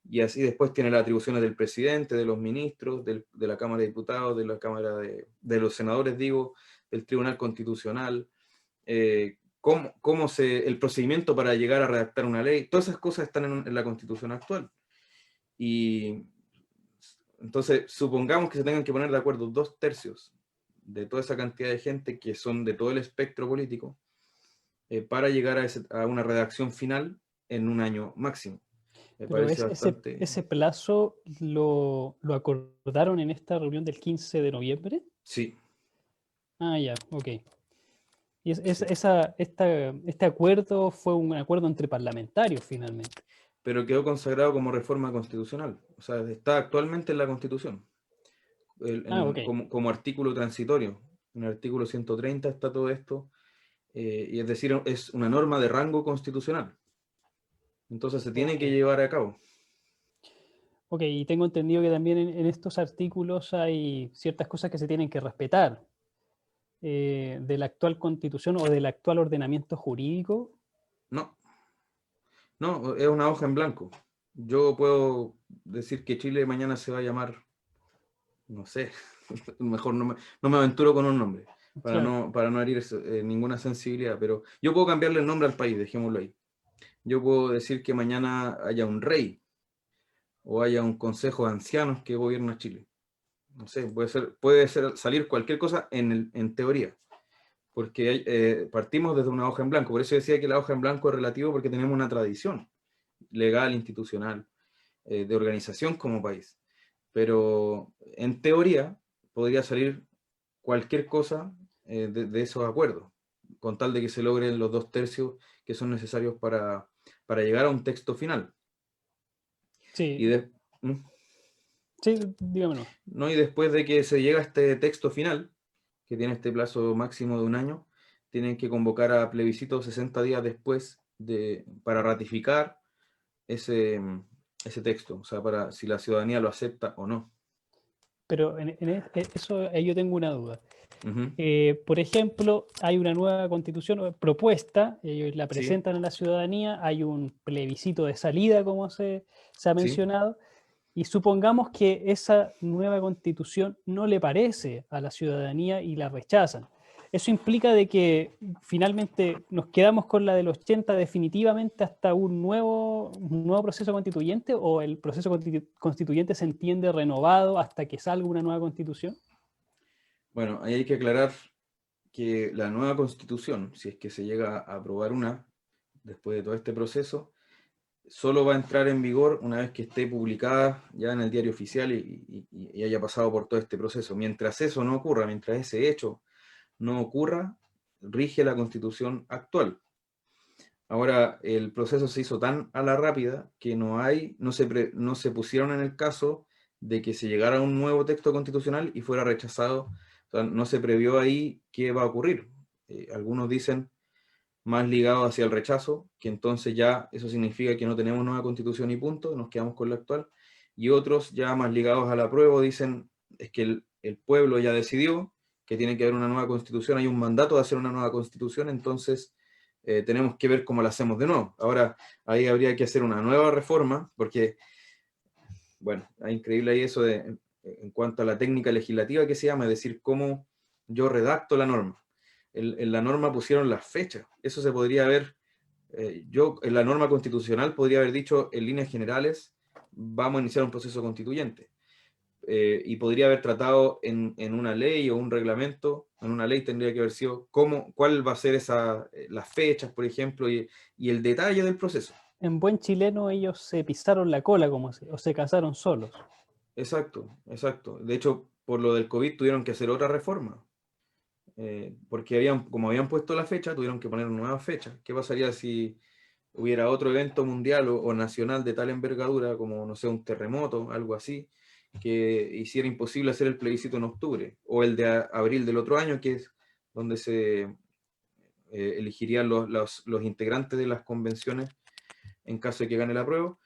Speaker 2: y así después tiene las atribuciones del presidente, de los ministros, de la Cámara de Diputados, de la Cámara de los senadores, digo, del Tribunal Constitucional, el procedimiento para llegar a redactar una ley, todas esas cosas están en la Constitución actual. Y entonces, supongamos que se tengan que poner de acuerdo 2/3 de toda esa cantidad de gente que son de todo el espectro político, para llegar a una redacción final en un año máximo. Me
Speaker 1: Pero
Speaker 2: parece bastante...
Speaker 1: ese plazo lo acordaron en esta reunión del 15 de noviembre.
Speaker 2: Sí,
Speaker 1: Ah, ya, ok. Y
Speaker 2: sí.
Speaker 1: este acuerdo fue un acuerdo entre parlamentarios finalmente.
Speaker 2: Pero quedó consagrado como reforma constitucional. O sea, está actualmente en la Constitución,
Speaker 1: Ah, ok.
Speaker 2: como artículo transitorio. En el artículo 130 está todo esto, y es decir, es una norma de rango constitucional. Entonces se tiene
Speaker 1: Ok.
Speaker 2: que llevar a cabo.
Speaker 1: Ok, y tengo entendido que también en estos artículos hay ciertas cosas que se tienen que respetar de la actual constitución o del actual ordenamiento jurídico.
Speaker 2: No, no, es una hoja en blanco. Yo puedo decir que Chile mañana se va a llamar, no sé, mejor no me aventuro con un nombre,
Speaker 1: Claro.
Speaker 2: para no herir ninguna sensibilidad, pero yo puedo cambiarle el nombre al país, dejémoslo ahí. Yo puedo decir que mañana haya un rey o haya un consejo de ancianos que gobierna Chile. No sé, puede ser salir cualquier cosa en teoría, porque partimos desde una hoja en blanco. Por eso decía que la hoja en blanco es relativo, porque tenemos una tradición legal, institucional, de organización como país. Pero en teoría podría salir cualquier cosa de esos acuerdos, con tal de que se logren los 2/3 que son necesarios para llegar a un texto final. Y,
Speaker 1: Sí,
Speaker 2: de, ¿Mm?
Speaker 1: sí, dígamelo.
Speaker 2: ¿No? Y después de que se llega a este texto final, que tiene este plazo máximo de un año, tienen que convocar a plebiscito 60 días después para ratificar ese texto, o sea, para si la ciudadanía lo acepta o no.
Speaker 1: pero eso ahí yo tengo una duda.
Speaker 2: Ujú.
Speaker 1: Por ejemplo, hay una nueva constitución propuesta, ellos la
Speaker 2: Sí,
Speaker 1: presentan a la ciudadanía, hay un plebiscito de salida, como se ha
Speaker 2: sí.
Speaker 1: mencionado, y supongamos que esa nueva constitución no le parece a la ciudadanía y la rechazan. Eso implica de que finalmente nos quedamos con la del 80 definitivamente hasta un nuevo proceso constituyente, o el proceso constituyente se entiende renovado hasta que salga una nueva constitución.
Speaker 2: Bueno, ahí hay que aclarar que la nueva constitución, si es que se llega a aprobar una, después de todo este proceso, solo va a entrar en vigor una vez que esté publicada ya en el diario oficial y haya pasado por todo este proceso. Mientras eso no ocurra, mientras ese hecho no ocurra, rige la constitución actual. Ahora, el proceso se hizo tan a la rápida que no se pusieron en el caso de que se llegara a un nuevo texto constitucional y fuera rechazado. O sea, no se previó ahí qué va a ocurrir. Algunos dicen más ligado hacia el rechazo, que entonces ya eso significa que no tenemos nueva constitución y punto, nos quedamos con la actual. Y otros ya más ligados al apruebo dicen es que el pueblo ya decidió que tiene que haber una nueva constitución, hay un mandato de hacer una nueva constitución, entonces tenemos que ver cómo la hacemos de nuevo. Ahora, ahí habría que hacer una nueva reforma, porque, bueno, es increíble ahí eso en cuanto a la técnica legislativa que se llama, es decir, cómo yo redacto la norma. En la norma pusieron las fechas, eso se podría haber, yo en la norma constitucional podría haber dicho en líneas generales, vamos a iniciar un proceso constituyente. Y podría haber tratado en una ley o un reglamento, en una ley tendría que haber sido cuál va a ser las fechas, por ejemplo, y el detalle del proceso.
Speaker 1: En buen chileno ellos se pisaron la cola o se casaron solos.
Speaker 2: Exacto, exacto. De hecho, por lo del COVID tuvieron que hacer otra reforma, porque como habían puesto la fecha, tuvieron que poner una nueva fecha. ¿Qué pasaría si hubiera otro evento mundial o nacional de tal envergadura, como, no sé, un terremoto, algo así, que hiciera imposible hacer el plebiscito en octubre, o el de abril del otro año, que es donde se elegirían los integrantes de las convenciones en caso de que gane la prueba?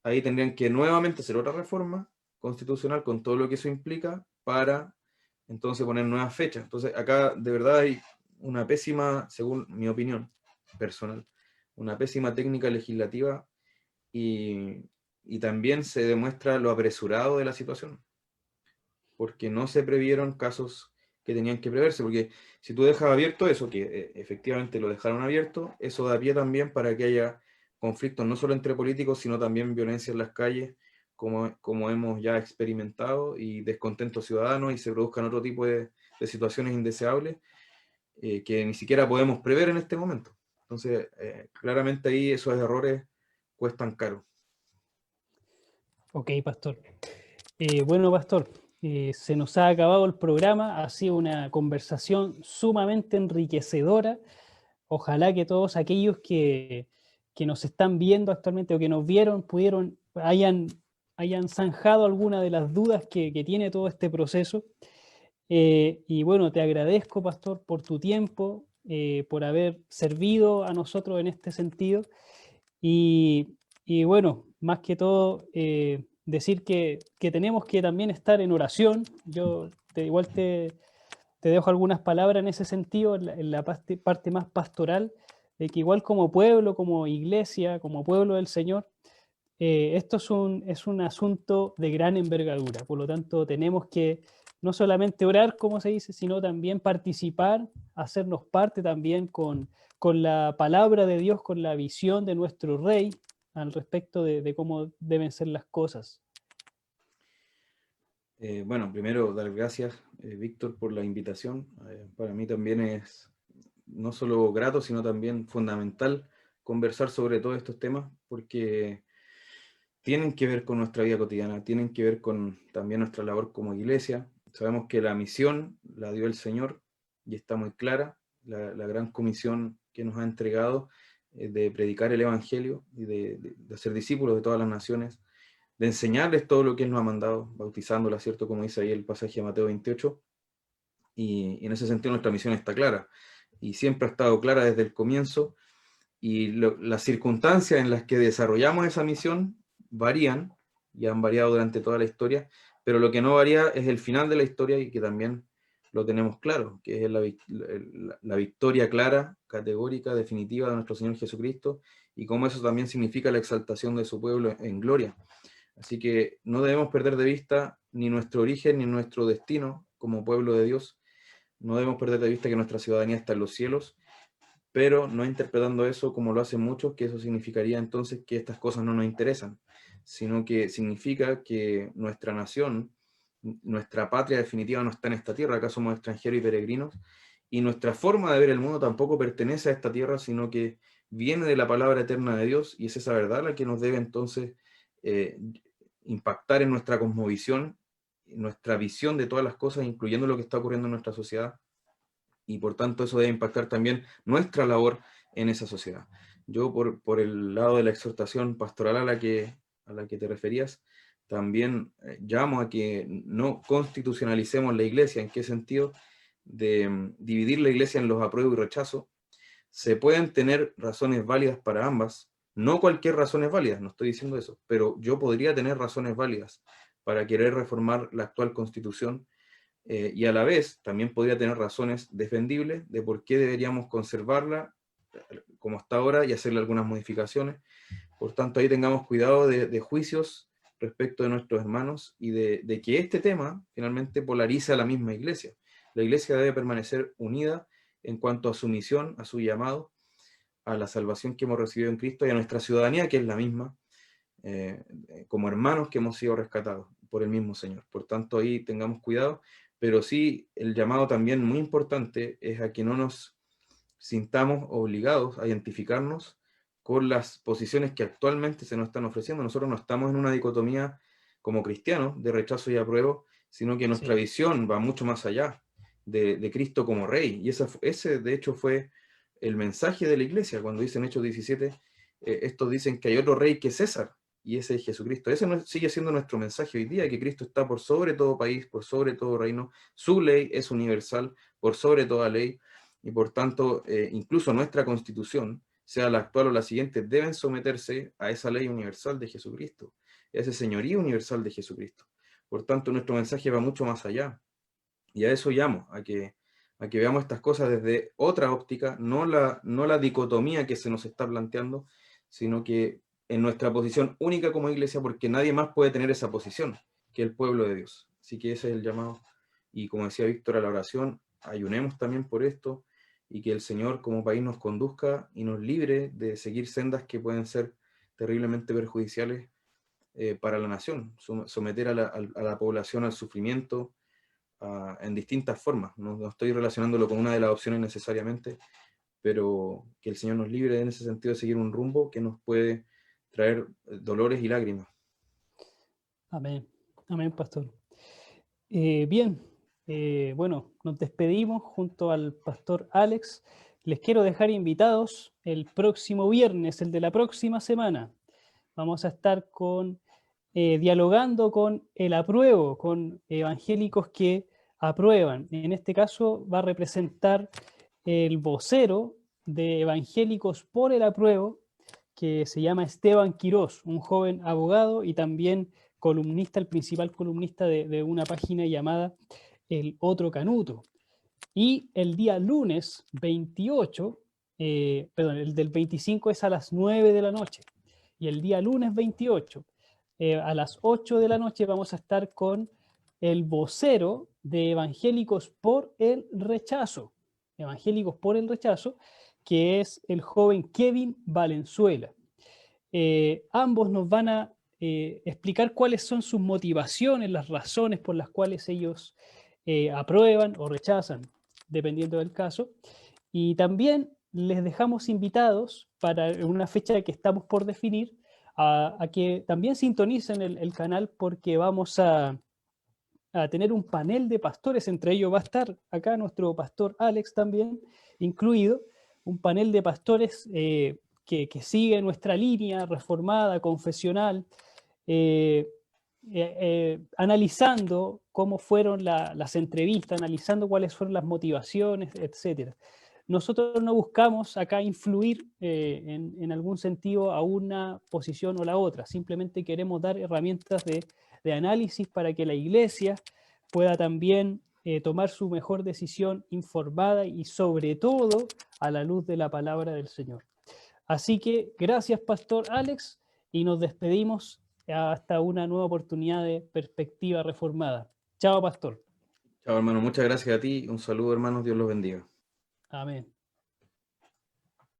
Speaker 2: Ahí tendrían que nuevamente hacer otra reforma constitucional con todo lo que eso implica para entonces poner nuevas fechas. Entonces acá de verdad hay una pésima, según mi opinión personal, una pésima técnica legislativa y, y también se demuestra lo apresurado de la situación, porque no se previeron casos que tenían que preverse, porque si tú dejas abierto eso, que efectivamente lo dejaron abierto, eso da pie también para que haya conflictos no solo entre políticos, sino también violencia en las calles, como hemos ya experimentado, y descontento ciudadano, y se produzcan otro tipo de situaciones indeseables que ni siquiera podemos prever en este momento. Entonces, claramente ahí esos errores cuestan caro.
Speaker 1: Ok, pastor. Bueno, pastor, se nos ha acabado el programa, ha sido una conversación sumamente enriquecedora. Ojalá que todos aquellos que nos están viendo actualmente o que nos vieron hayan zanjado alguna de las dudas que tiene todo este proceso. Y bueno, te agradezco, pastor, por tu tiempo, por haber servido a nosotros en este sentido. Y, y bueno, más que todo, decir que tenemos que también estar en oración. Yo igual te dejo algunas palabras en ese sentido, en la parte más pastoral, de que igual como pueblo, como iglesia, como pueblo del Señor, esto es un asunto de gran envergadura. Por lo tanto, tenemos que no solamente orar, como se dice, sino también participar, hacernos parte también con la palabra de Dios, con la visión de nuestro Rey al respecto de cómo deben ser las cosas.
Speaker 2: Bueno, primero dar gracias, Víctor, por la invitación. Para mí también es no solo grato, sino también fundamental conversar sobre todos estos temas, porque tienen que ver con nuestra vida cotidiana, tienen que ver con también nuestra labor como iglesia. Sabemos que la misión la dio el Señor y está muy clara, la gran comisión que nos ha entregado de predicar el Evangelio y de ser discípulos de todas las naciones, de enseñarles todo lo que Él nos ha mandado, bautizándolas, ¿cierto? Como dice ahí el pasaje de Mateo 28, y en ese sentido nuestra misión está clara, y siempre ha estado clara desde el comienzo, y las circunstancias en las que desarrollamos esa misión varían, y han variado durante toda la historia, pero lo que no varía es el final de la historia y que también lo tenemos claro, que es la victoria clara, categórica, definitiva de nuestro Señor Jesucristo, y cómo eso también significa la exaltación de su pueblo en gloria. Así que no debemos perder de vista ni nuestro origen ni nuestro destino como pueblo de Dios. No debemos perder de vista que nuestra ciudadanía está en los cielos, pero no interpretando eso como lo hacen muchos, que eso significaría entonces que estas cosas no nos interesan, sino que significa que nuestra nación, nuestra patria definitiva no está en esta tierra, acá somos extranjeros y peregrinos, y nuestra forma de ver el mundo tampoco pertenece a esta tierra, sino que viene de la palabra eterna de Dios, y es esa verdad la que nos debe entonces eh, impactar en nuestra cosmovisión, nuestra visión de todas las cosas, incluyendo lo que está ocurriendo en nuestra sociedad, y por tanto eso debe impactar también nuestra labor en esa sociedad. Yo por el lado de la exhortación pastoral a la que te referías, también llamo a que no constitucionalicemos la iglesia. ¿En qué sentido? De dividir la iglesia en los apruebo y rechazo. Se pueden tener razones válidas para ambas, no cualquier razón es válida, no estoy diciendo eso, pero yo podría tener razones válidas para querer reformar la actual constitución, y a la vez también podría tener razones defendibles de por qué deberíamos conservarla como está ahora y hacerle algunas modificaciones. Por tanto, ahí tengamos cuidado de juicios respecto de nuestros hermanos y de que este tema finalmente polariza a la misma iglesia. La iglesia debe permanecer unida en cuanto a su misión, a su llamado, a la salvación que hemos recibido en Cristo y a nuestra ciudadanía, que es la misma, como hermanos que hemos sido rescatados por el mismo Señor. Por tanto, ahí tengamos cuidado, pero sí el llamado también muy importante es a que no nos sintamos obligados a identificarnos con las posiciones que actualmente se nos están ofreciendo. Nosotros no estamos en una dicotomía como cristianos de rechazo y apruebo, sino que nuestra visión va mucho más allá de Cristo como Rey. Y ese, de hecho, fue el mensaje de la iglesia. Cuando dicen Hechos 17, estos dicen que hay otro rey que César, y ese es Jesucristo. Ese sigue siendo nuestro mensaje hoy día, que Cristo está por sobre todo país, por sobre todo reino. Su ley es universal, por sobre toda ley, y por tanto, incluso nuestra constitución, sea la actual o la siguiente, deben someterse a esa ley universal de Jesucristo, a ese señorío universal de Jesucristo. Por tanto, nuestro mensaje va mucho más allá. Y a eso llamo, a que veamos estas cosas desde otra óptica, no la dicotomía que se nos está planteando, sino que en nuestra posición única como iglesia, porque nadie más puede tener esa posición que el pueblo de Dios. Así que ese es el llamado. Y como decía Víctor, a la oración, ayunemos también por esto, y que el Señor como país nos conduzca y nos libre de seguir sendas que pueden ser terriblemente perjudiciales para la nación, someter a la población al sufrimiento, en distintas formas. No estoy relacionándolo con una de las opciones necesariamente, pero que el Señor nos libre en ese sentido de seguir un rumbo que nos puede traer dolores y lágrimas.
Speaker 1: Amén. Amén, pastor. Bien, bueno, nos despedimos junto al pastor Alex. Les quiero dejar invitados el próximo viernes, el de la próxima semana. Vamos a estar dialogando con el apruebo, con evangélicos que aprueban. En este caso va a representar el vocero de Evangélicos por el Apruebo, que se llama Esteban Quirós, un joven abogado y también columnista, el principal columnista de una página llamada El Otro Canuto. Y el día lunes 28, perdón, el del 25 es a las 9 de la noche. Y el día lunes 28, a las 8 de la noche, vamos a estar con el vocero de Evangélicos por el Rechazo. Evangélicos por el Rechazo, que es el joven Kevin Valenzuela. Ambos nos van a explicar cuáles son sus motivaciones, las razones por las cuales ellos aprueban o rechazan, dependiendo del caso. Y también les dejamos invitados para una fecha que estamos por definir a que también sintonicen el canal, porque vamos a tener un panel de pastores. Entre ellos va a estar acá nuestro pastor Alex también incluido, un panel de pastores que sigue nuestra línea reformada, confesional, analizando cómo fueron las entrevistas, analizando cuáles fueron las motivaciones, etc. Nosotros no buscamos acá influir en algún sentido a una posición o la otra, simplemente queremos dar herramientas de de análisis para que la iglesia pueda también tomar su mejor decisión informada y sobre todo a la luz de la palabra del Señor. Así que gracias, Pastor Alex, y nos despedimos hasta una nueva oportunidad de Perspectiva Reformada. Chao, Pastor.
Speaker 2: Chao, hermano. Muchas gracias a ti. Un saludo, hermanos. Dios los bendiga.
Speaker 1: Amén.